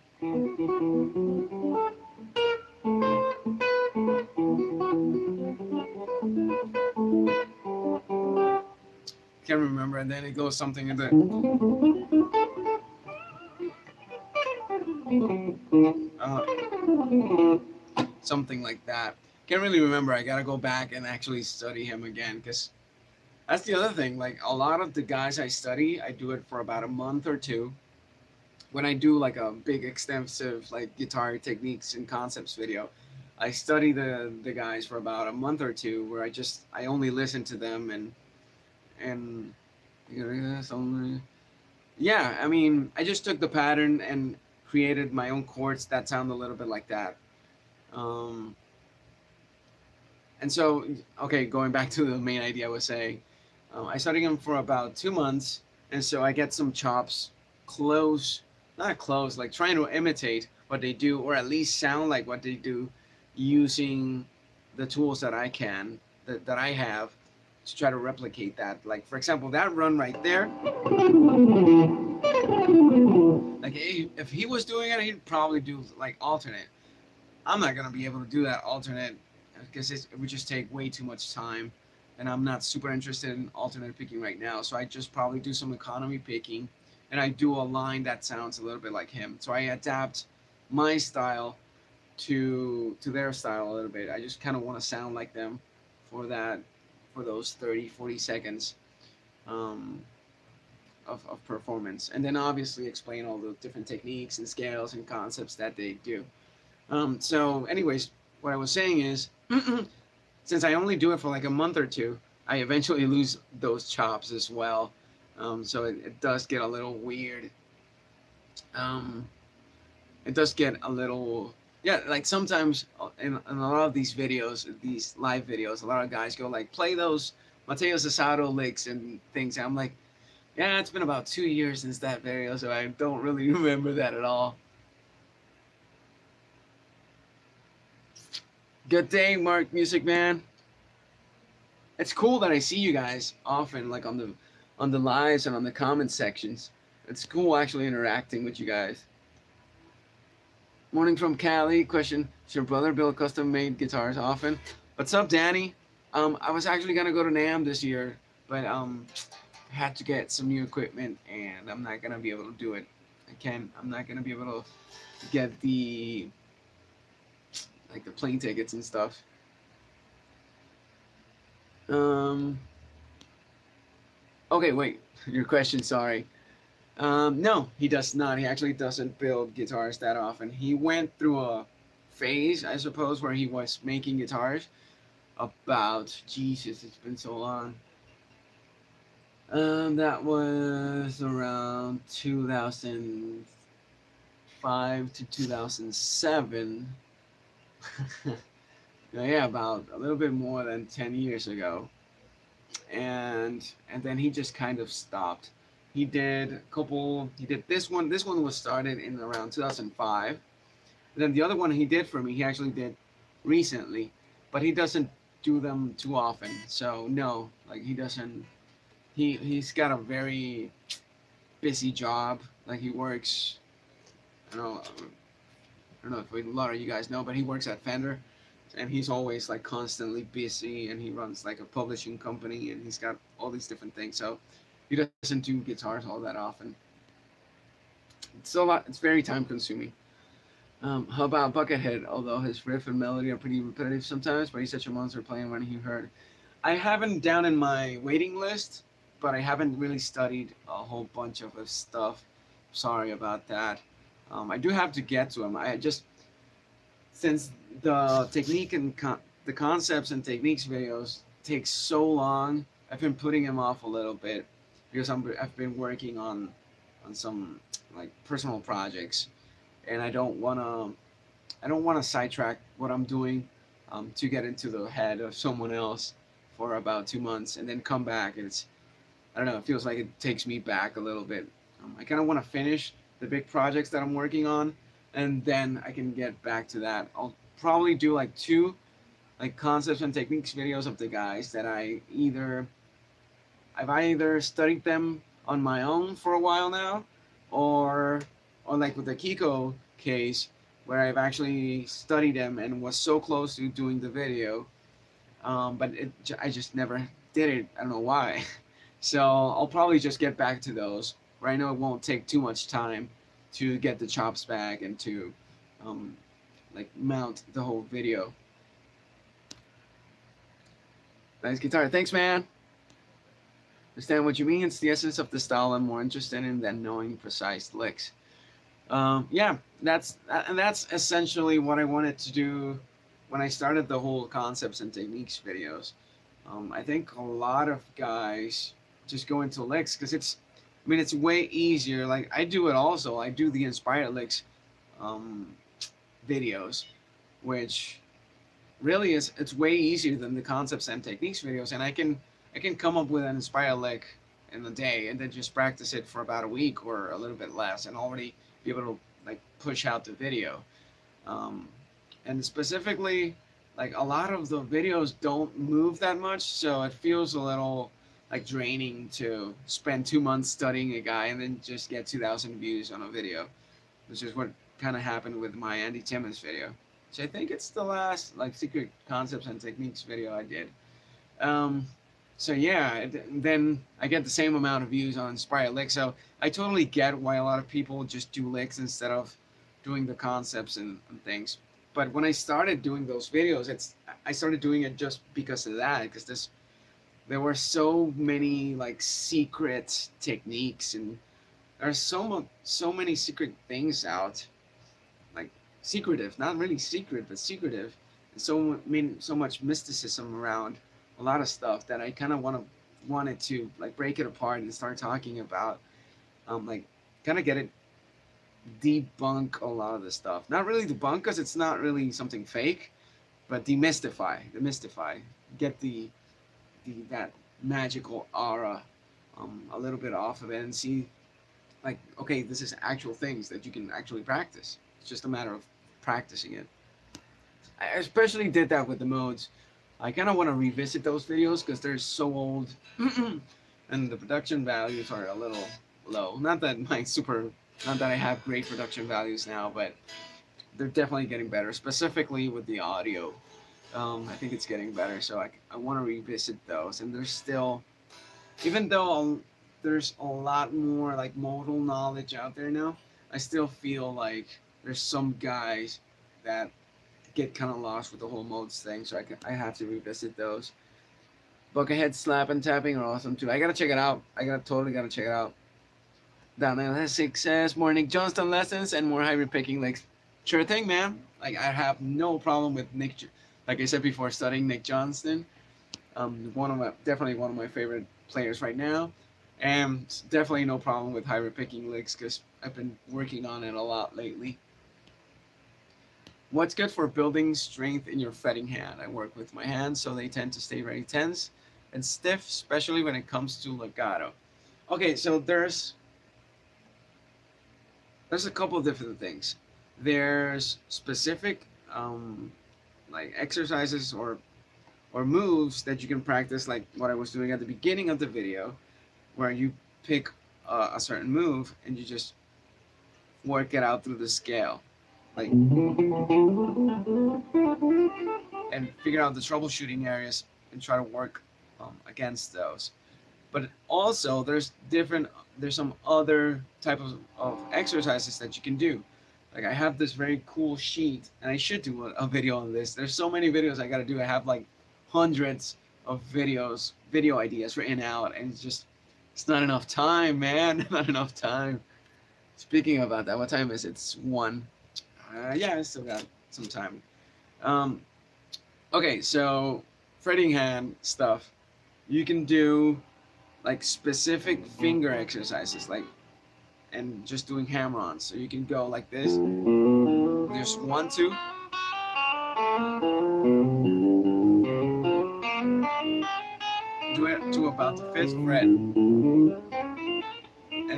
Can't remember, and then it goes something in the something like that. Can't really remember. I gotta go back and actually study him again, because that's the other thing. Like a lot of the guys I study, I do it for about a month or two. When I do like a big extensive like guitar techniques and concepts video, I study the guys for about a month or two, where I only listen to them and yeah, I mean, I just took the pattern and created my own chords that sound a little bit like that. Um, and so, okay, going back to the main idea I was saying, I studied them for about 2 months, and so I get some chops close, not close, like trying to imitate what they do, or at least sound like what they do, using the tools that that I have to try to replicate that. Like for example, that run right there. Like if he was doing it, he'd probably do like alternate. I'm not gonna be able to do that alternate because it would just take way too much time, and I'm not super interested in alternate picking right now. So I just probably do some economy picking, and I do a line that sounds a little bit like him. So I adapt my style to their style a little bit. I just kind of want to sound like them for those 30-40 seconds of performance, and then obviously explain all the different techniques and scales and concepts that they do. So anyways, what I was saying is since I only do it for like a month or two, I eventually lose those chops as well. So it does get a little weird. It does get a little, yeah, like sometimes in a lot of these videos, these live videos, a lot of guys go like, play those Mateo Sasato licks and things. And I'm like, yeah, it's been about 2 years since that video, so I don't really remember that at all. Good day, Mark Music Man. It's cool that I see you guys often, like on the lives and on the comment sections. It's cool actually interacting with you guys. Morning from Cali. Question: does your brother build custom-made guitars often? What's up, Danny? I was actually gonna go to NAMM this year, but had to get some new equipment, and I'm not gonna be able to do it. I'm not gonna be able to get the plane tickets and stuff. Okay, wait. Your question. Sorry. No, he does not. He actually doesn't build guitars that often. He went through a phase, I suppose, where he was making guitars about, Jesus, it's been so long. That was around 2005 to 2007. Yeah, about a little bit more than 10 years ago. And then he just kind of stopped. He did this one. This one was started in around 2005. And then the other one he did for me, he actually did recently, but he doesn't do them too often. So no, like he doesn't. He's got a very busy job. Like he works. I don't know if a lot of you guys know, but he works at Fender, and he's always like constantly busy. And he runs like a publishing company, and he's got all these different things. So he doesn't do guitars all that often. It's a lot. It's very time consuming. How about Buckethead? Although his riff and melody are pretty repetitive sometimes, but he's such a monster playing when he heard. I haven't down in my waiting list, but I haven't really studied a whole bunch of his stuff. Sorry about that. I do have to get to him. I just, since the technique and the concepts and techniques videos take so long, I've been putting him off a little bit because I've been working on some like personal projects, and I don't want to I don't want to sidetrack what I'm doing to get into the head of someone else for about 2 months and then come back. And it's, I don't know, it feels like it takes me back a little bit. I kind of want to finish the big projects that I'm working on, and then I can get back to that. I'll probably do like 2 like concepts and techniques videos of the guys that I've either studied them on my own for a while now, or like with the Kiko case, where I've actually studied them and was so close to doing the video, but I just never did it. I don't know why. So I'll probably just get back to those, where I know it won't take too much time to get the chops back and to like mount the whole video. Nice guitar. Thanks, man. Understand what you mean. It's the essence of the style I'm more interested in than knowing precise licks. Yeah, that's essentially what I wanted to do when I started the whole concepts and techniques videos. I think a lot of guys just go into licks because it's, I mean, it's way easier. Like I do it also. I do the inspired licks videos, which really it's way easier than the concepts and techniques videos, and I can come up with an inspired lick in a day and then just practice it for about a week or a little bit less and already be able to like push out the video. And specifically, like a lot of the videos don't move that much, so it feels a little like draining to spend 2 months studying a guy and then just get 2,000 views on a video, which is what kind of happened with my Andy Timmons video, which I think it's the last like secret concepts and techniques video I did. So yeah, then I get the same amount of views on Inspire Licks. So I totally get why a lot of people just do licks instead of doing the concepts and things. But when I started doing those videos, I started doing it just because of that, because there were so many like secret techniques, and there's so many secret things out, like secretive, not really secret, but secretive, and so much mysticism around a lot of stuff that I kind of wanted to like break it apart and start talking about, like kind of get it, debunk a lot of the stuff. Not really debunk, because it's not really something fake, but demystify, get that magical aura a little bit off of it, and see like, okay, this is actual things that you can actually practice. It's just a matter of practicing it. I especially did that with the modes. I kind of want to revisit those videos because they're so old and the production values are a little low. Not that I have great production values now, but they're definitely getting better, specifically with the audio. I think it's getting better, so I want to revisit those. And there's still, even though there's a lot more like modal knowledge out there now, I still feel like there's some guys that get kind of lost with the whole modes thing, so I have to revisit those. Buckethead slap and tapping are awesome too. I gotta check it out. Totally gotta check it out. Down there has success, more Nick Johnston lessons, and more hybrid picking licks. Sure thing, man. Like I have no problem with Nick. Like I said before, studying Nick Johnston. Definitely one of my favorite players right now, and definitely no problem with hybrid picking licks because I've been working on it a lot lately. What's good for building strength in your fretting hand? I work with my hands, so they tend to stay very tense and stiff, especially when it comes to legato. Okay, so there's a couple of different things. There's specific like exercises or moves that you can practice, like what I was doing at the beginning of the video, where you pick a certain move and you just work it out through the scale. Like, and figure out the troubleshooting areas and try to work against those. But also there's some other type of exercises that you can do. Like I have this very cool sheet, and I should do a video on this. There's so many videos I gotta do. I have like hundreds of video ideas written out, and it's not enough time, man. Not enough time. Speaking about that, what time is it? It's 1. Yeah, I still got some time. Okay, so fretting hand stuff. You can do like specific finger exercises. Like and just doing hammer-ons. So you can go like this. Just 1, 2. Do it to about the 5th fret, and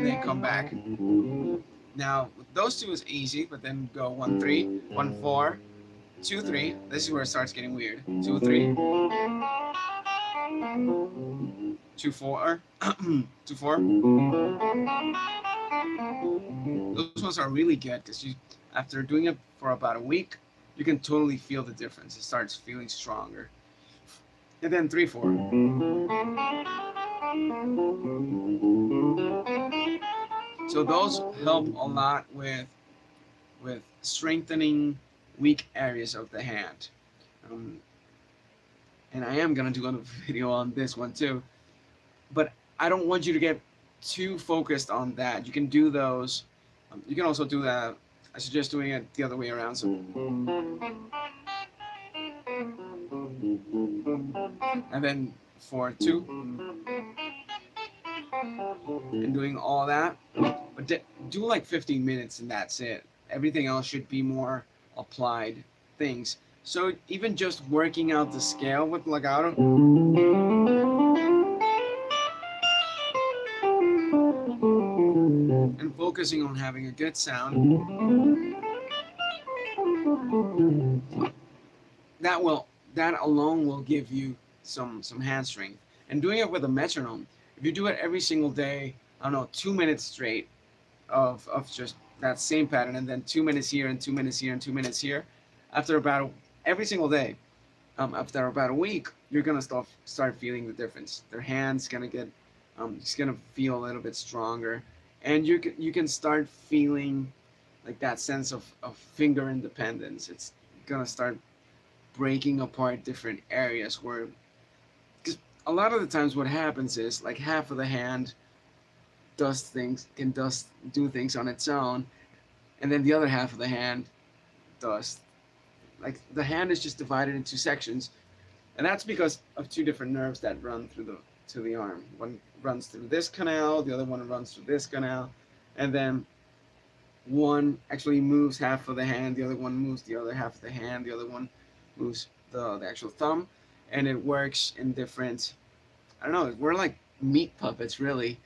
then come back. Now, with those two is easy, but then go 1, 3, 1, 4, 2, 3. This is where it starts getting weird. 2, 3, 2, 4, 2, 4. Those ones are really good because you, after doing it for about a week, you can totally feel the difference. It starts feeling stronger. And then 3, 4. So those help a lot with strengthening weak areas of the hand. And I am gonna do a video on this one too, but I don't want you to get too focused on that. You can do those. You can also do that. I suggest doing it the other way around. So, and then 4, 2, and doing all that. But do like 15 minutes and that's it. Everything else should be more applied things. So even just working out the scale with legato, and focusing on having a good sound, that alone will give you some hand strength. And doing it with a metronome, if you do it every single day, I don't know, 2 minutes straight of just that same pattern, and then 2 minutes here and 2 minutes here and 2 minutes here, after about every single day, after about a week, you're gonna start feeling the difference. Their hands gonna get, it's gonna feel a little bit stronger, and you can start feeling like that sense of finger independence. It's gonna start breaking apart different areas where, because a lot of the times what happens is like half of the hand can do things on its own, and then the other half of the hand does. Like the hand is just divided into sections, and that's because of 2 different nerves that run through the arm. One runs through this canal, the other one runs through this canal, and then one actually moves half of the hand, the other one moves the other half of the hand, the other one moves the actual thumb, and it works in different, I don't know, we're like meat puppets really.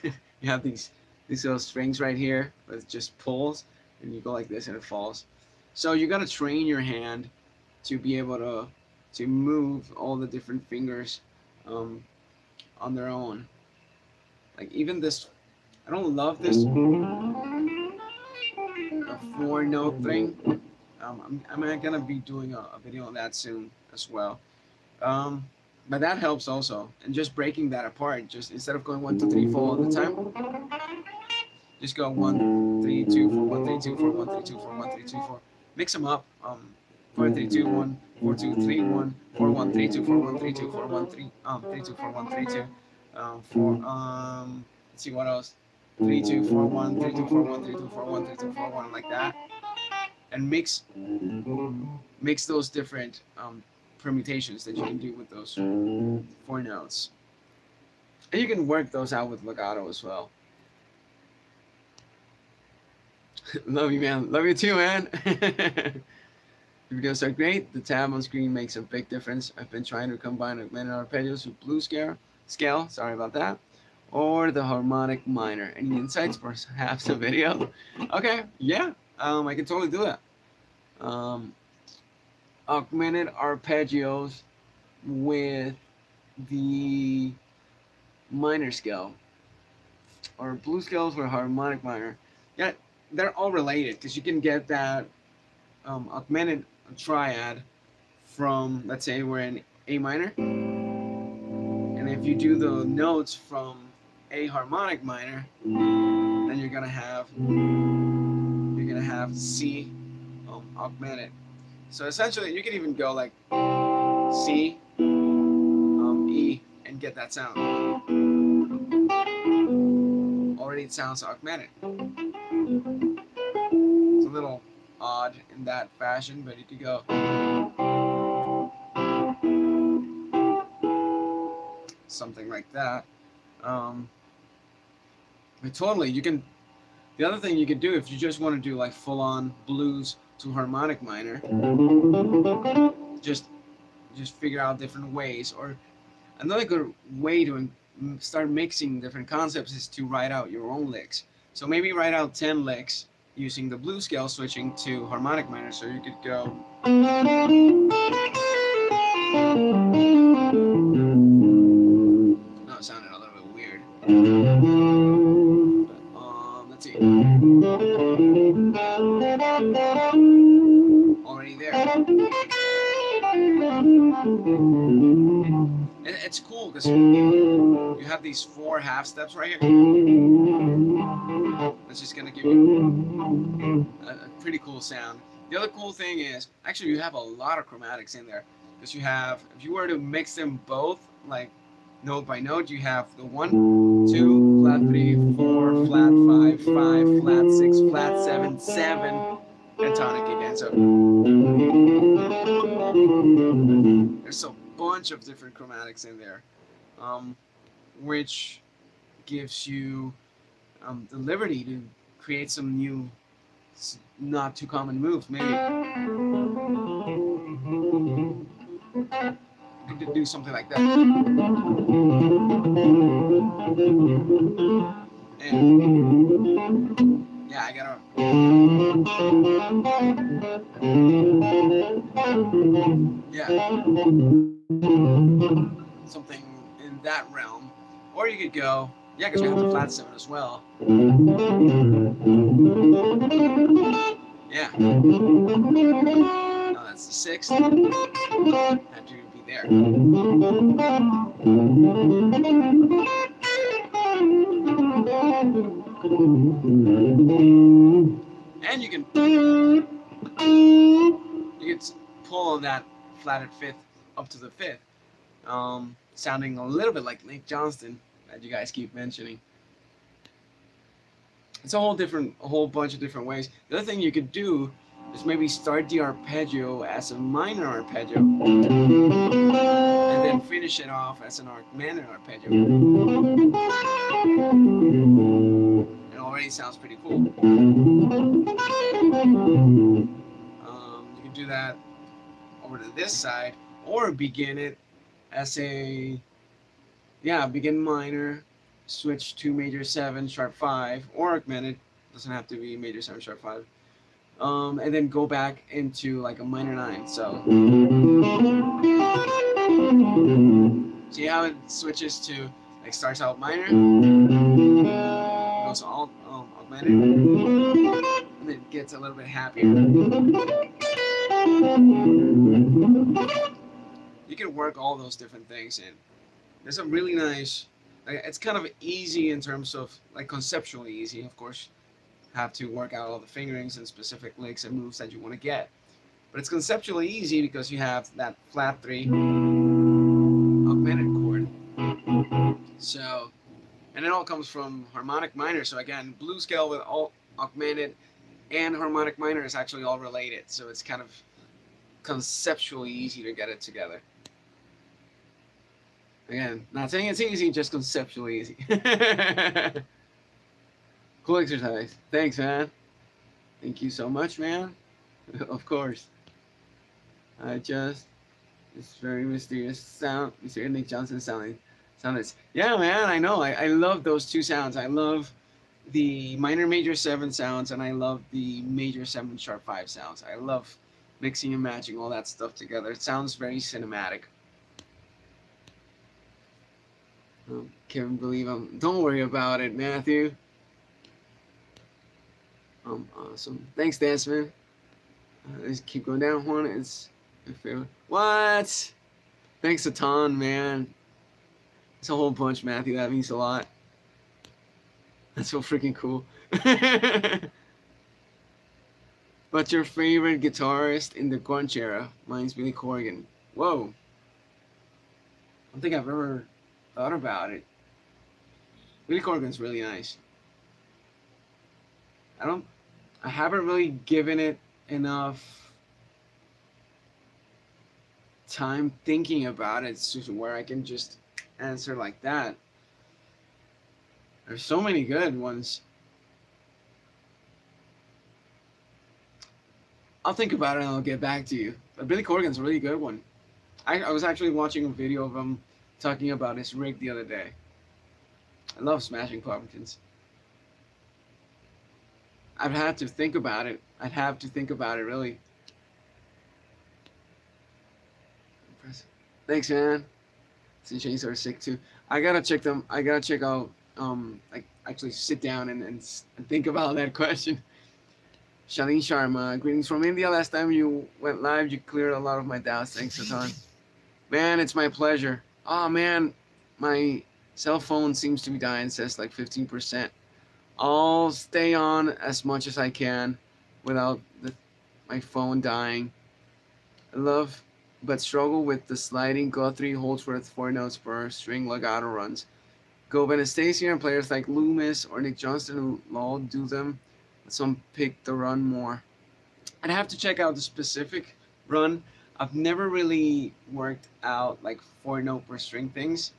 You have these little strings right here, but it just pulls, and you go like this and it falls. So you gotta train your hand to be able to move all the different fingers on their own. Like even this, I don't love this 4-note thing. I'm gonna be doing a video on that soon as well. But that helps also, and just breaking that apart. Just instead of going 1, 2, 3, 4 all the time, just go 1, 3, 2, 4, 1, 3, 2, 4, 1, 3, 2, 4, 1, 3, 2, 4. Mix them up. 4, 3, 2, 1, 4, 2, 3, 1, 4, 1, 3, 2, 4, 1, 3, 2, 4, 1, 3, 3, 2, 4, 1, 3, 2, 4. Let's see what else. 3, 2, 4, 1, 3, 2, 4, 1, 3, 2, 4, 1, 3, 2, 4, 1, like that. And mix those different permutations that you can do with those 4 notes. And you can work those out with legato as well. Love you, man. Love you too, man. The videos are great. The tab on screen makes a big difference. I've been trying to combine augmented arpeggios with blues scale. Sorry about that. Or the harmonic minor. Any insights? Perhaps a video? Okay, yeah. I can totally do that. Augmented arpeggios with the minor scale, or blues scales or harmonic minor. Yeah, they're all related because you can get that augmented triad from, let's say we're in A minor, and if you do the notes from A harmonic minor, then you're gonna have C augmented. So essentially, you can even go like C, E, and get that sound. Already it sounds augmented. It's a little odd in that fashion, but you could go something like that. But totally, you can The other thing you could do if you just want to do like full-on blues to harmonic minor, just figure out different ways. Or another good way to start mixing different concepts is to write out your own licks. So maybe write out 10 licks using the blues scale switching to harmonic minor. So you could go. No, it sounded a little bit weird. But, let's see. Already there. It's cool because you have these 4 half steps right here. That's just gonna give you a pretty cool sound. The other cool thing is, actually, you have a lot of chromatics in there because you have, if you were to mix them both, like note by note, you have the 1, 2, flat 3, 4, flat 5, 5, flat 6, flat 7, 7, and tonic again. So there's a bunch of different chromatics in there, which gives you the liberty to create some new, not too common moves. Maybe you could do something like that. And yeah, I gotta. Yeah. Something in that realm. Or you could go, yeah, because we have the flat 7 as well. Yeah. Now that's the 6th. Have to be there. And you can pull on that flatted 5th up to the 5th, sounding a little bit like Lake Johnston that you guys keep mentioning. It's a whole bunch of different ways. The other thing you could do is maybe start the arpeggio as a minor arpeggio and then finish it off as an minor arpeggio. It already sounds pretty cool. You can do that over to this side, or begin it as a, yeah, begin minor, switch to major 7, sharp 5, or augmented, doesn't have to be major 7, sharp 5, and then go back into like a minor 9. So see how it switches to, like, starts out minor, goes all augmented, and then gets a little bit happier. You can work all those different things in. There's a really nice, it's kind of easy in terms of, like, conceptually easy. Of course, have to work out all the fingerings and specific licks and moves that you want to get. But it's conceptually easy because you have that flat 3 augmented chord. So, and it all comes from harmonic minor. So again, blues scale with all augmented and harmonic minor is actually all related. So it's kind of conceptually easy to get it together. Again, not saying it's easy, just conceptually easy. Cool exercise. Thanks, man. Thank you so much, man. Of course. This very mysterious sound, Mr. Nick Johnson sounding. Yeah, man, I know. I love those two sounds. I love the minor major 7 sounds, and I love the major 7 sharp 5 sounds. I love mixing and matching all that stuff together. It sounds very cinematic. Can't believe don't worry about it, Matthew. Awesome. Thanks, Desmond. Let's keep going down. One is my favorite. What? Thanks a ton, man. It's a whole bunch, Matthew. That means a lot. That's so freaking cool. But your favorite guitarist in the grunge era? Mine's Billy Corgan. Whoa. I don't think I've ever thought about it. Billy Corgan's really nice. I haven't really given it enough time thinking about it. It's just where I can just answer like that. There's so many good ones. I'll think about it and I'll get back to you. But Billy Corgan's a really good one. I was actually watching a video of him talking about his rig the other day. I love Smashing Pumpkins. I've had to think about it. I'd have to think about it, really. Thanks, man. Since Chains are sick too. I gotta check them. I gotta check out. Like actually sit down and think about that question. Shalini Sharma, greetings from India. Last time you went live, you cleared a lot of my doubts. Thanks a ton. Man, it's my pleasure. Oh man, my cell phone seems to be dying. It says like 15%. I'll stay on as much as I can without my phone dying. I love but struggle with the sliding Guthrie Holdsworth 4 notes per string legato runs. Go Anastasia and players like Loomis or Nick Johnston who all do them. Some pick the run more. I'd have to check out the specific run. I've never really worked out like 4 note per string things.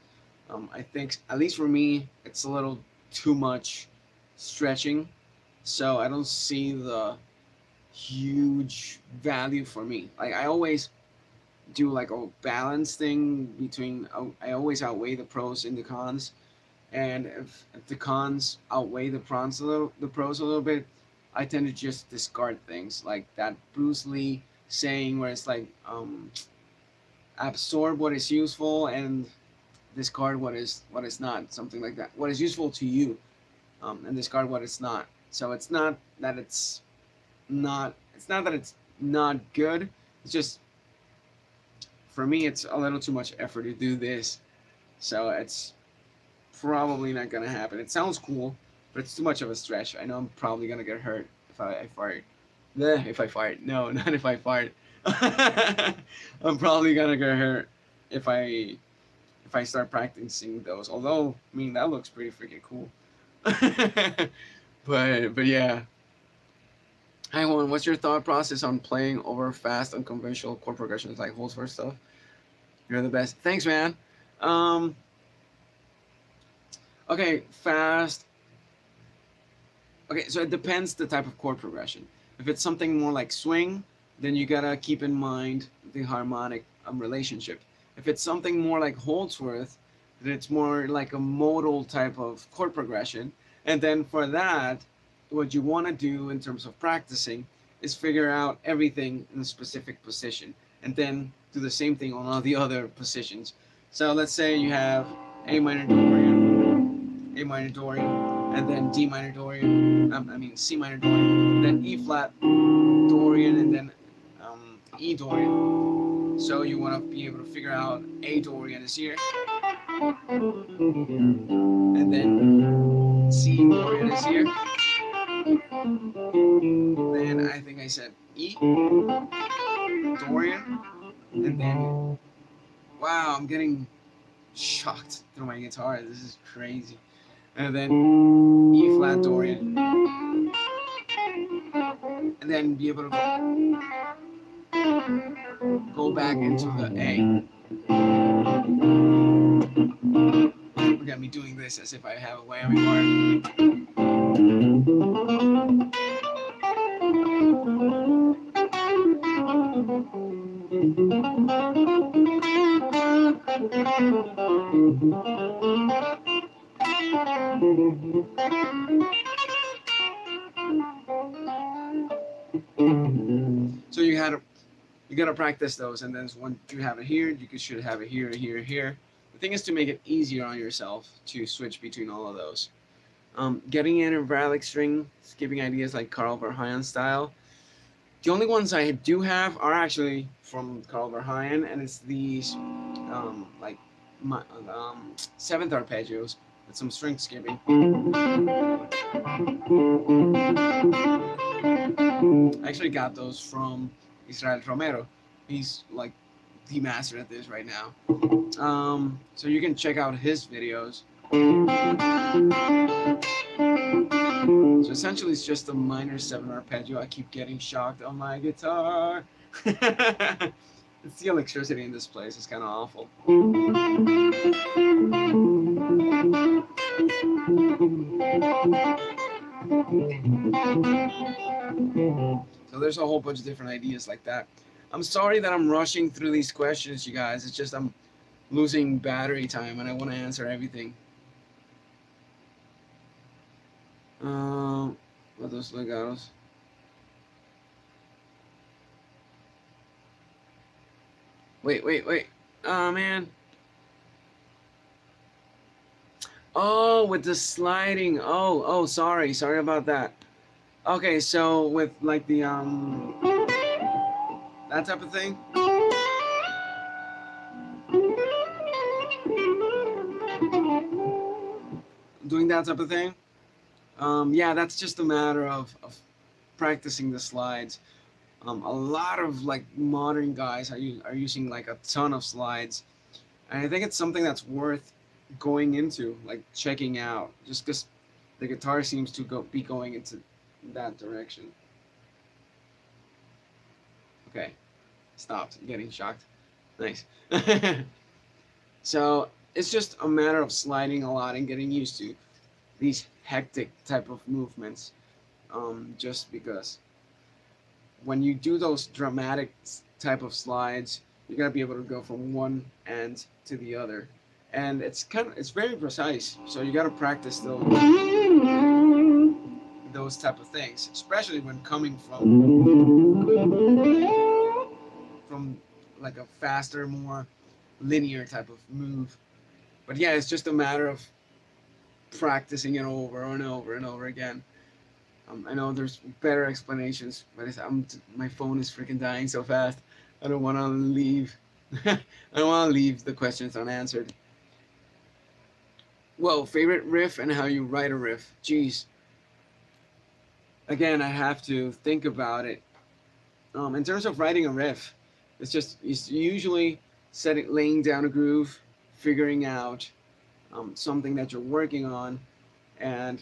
I think, at least for me, it's a little too much stretching. So I don't see the huge value for me. Like I always do like a balance thing between, I always outweigh the pros and the cons. And if the cons outweigh the pros a little bit, I tend to just discard things like that Bruce Lee saying where it's like absorb what is useful and discard what is not, something like that. What is useful to you, and discard what is not. So it's not that it's not good. It's just for me it's a little too much effort to do this. So it's probably not gonna happen. It sounds cool, but it's too much of a stretch. I know I'm probably gonna get hurt if I fart. If I fart. No, not if I fart. I'm probably gonna get hurt if I start practicing those. Although, I mean, that looks pretty freaking cool. but yeah. Hi Juan, what's your thought process on playing over fast unconventional chord progressions like Holdsworth stuff? You're the best. Thanks, man. Okay, fast. Okay, so it depends the type of chord progression. If it's something more like swing, then you gotta keep in mind the harmonic relationship. If it's something more like Holdsworth, then it's more like a modal type of chord progression. And then for that, what you want to do in terms of practicing is figure out everything in a specific position, and then do the same thing on all the other positions. So let's say you have A minor Dorian, A minor Dorian, and then D minor Dorian, C minor Dorian, then E flat Dorian, and then E Dorian. So you want to be able to figure out A Dorian is here, and then C Dorian is here. Then I think I said E Dorian, and then wow, I'm getting shocked through my guitar. This is crazy. And then E flat Dorian, and then be able to go back into the A. Look at me doing this as if I have a whammy bar. So you gotta practice those, and then when you have it here, you should have it here, here, here. The thing is to make it easier on yourself to switch between all of those. Getting in a Vralik string, skipping ideas like Carl Verheyen style. The only ones I do have are actually from Carl Verheyen, and it's these like seventh arpeggios with some string skipping. I actually got those from Israel Romero. He's like the master at this right now. So you can check out his videos. So essentially it's just a minor 7 arpeggio. I keep getting shocked on my guitar. It's the electricity in this place. It's kind of awful. So there's a whole bunch of different ideas like that. I'm sorry that I'm rushing through these questions, you guys. It's just I'm losing battery time and I want to answer everything. What are those legatos? Wait. Oh, man. Oh, with the sliding. Oh, sorry about that. Okay, so with like the that type of thing. Doing that type of thing. Yeah, that's just a matter of practicing the slides. A lot of like modern guys are using like a ton of slides, and I think it's something that's worth going into, like checking out, just because the guitar seems to be going into that direction. Okay, stopped. I'm getting shocked. Nice. So it's just a matter of sliding a lot and getting used to these hectic type of movements. Just because when you do those dramatic type of slides, you gotta be able to go from one end to the other, and it's very precise. So you gotta practice those type of things, especially when coming from like a faster, more linear type of move. But yeah, it's just a matter of practicing it over and over and over again. I know there's better explanations, but my phone is freaking dying so fast. I don't want to leave. I don't want to leave the questions unanswered. Well, favorite riff and how you write a riff. Jeez. Again, I have to think about it. In terms of writing a riff, it's usually laying down a groove, figuring out something that you're working on, and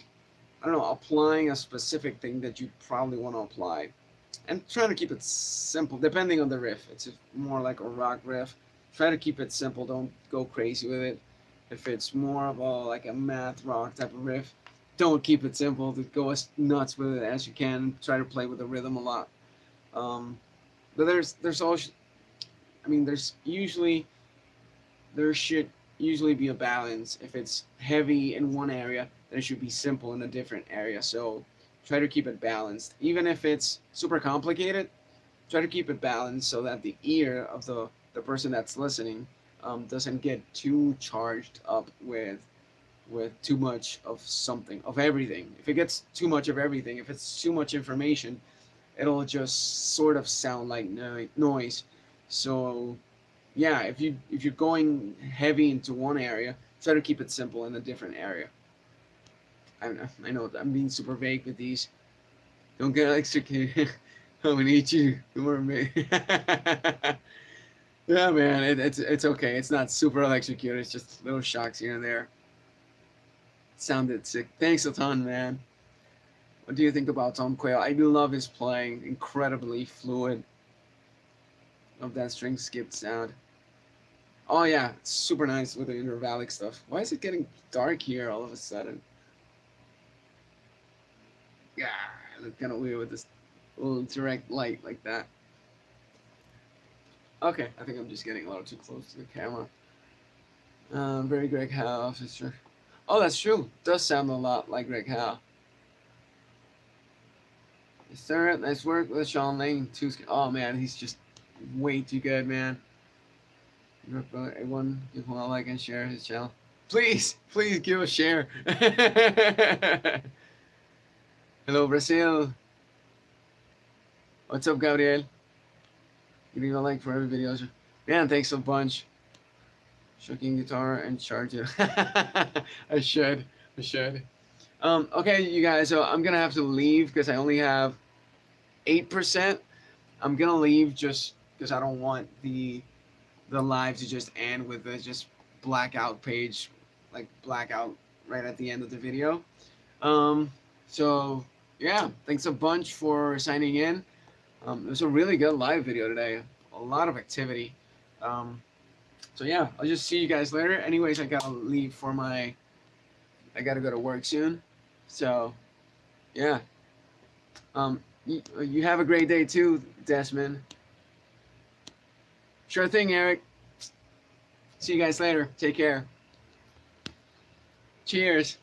I don't know, applying a specific thing that you probably want to apply, and trying to keep it simple depending on the riff. It's more like a rock riff, try to keep it simple, don't go crazy with it. If it's more of like a math rock type of riff, don't keep it simple, to go as nuts with it as you can, try to play with the rhythm a lot. But there's also, I mean, there should usually be a balance. If it's heavy in one area, then it should be simple in a different area. So try to keep it balanced. Even if it's super complicated, try to keep it balanced so that the ear of the person that's listening doesn't get too charged up with too much of something, of everything. If it gets too much of everything, if it's too much information, it'll just sort of sound like noise. So yeah, if you're going heavy into one area, try to keep it simple in a different area. I know I'm being super vague with these. Don't get electrocuted. I'm gonna eat you. Don't worry, man. Yeah, man, it's okay. It's not super electrocuted. It's just little shocks here and there. Sounded sick. Thanks a ton, man. What do you think about Tom Quayle? I do love his playing. Incredibly fluid. Love that string skip sound. Oh yeah, it's super nice with the intervallic stuff. Why is it getting dark here all of a sudden? Yeah, I look kind of weird with this little direct light like that. Okay, I think I'm just getting a little too close to the camera. Very Greg Howe, sister. Oh, that's true. It does sound a lot like Greg Howe. Yes, sir. Nice work with Sean Lane. Oh man, he's just way too good, man. Everyone give him a like and share his channel. Please give a share. Hello, Brazil. What's up, Gabriel? Giving a like for every video. Man, thanks a bunch. Shocking guitar and charge it. I should. Okay, you guys, so I'm gonna have to leave because I only have 8%. I'm gonna leave just because I don't want the live to just end with a just blackout page, like blackout right at the end of the video. So yeah, thanks a bunch for signing in. It was a really good live video today. A lot of activity. So yeah, I'll just see you guys later. Anyways, I gotta leave for I gotta go to work soon. So yeah. You have a great day too, Desmond. Sure thing, Eric. See you guys later. Take care. Cheers.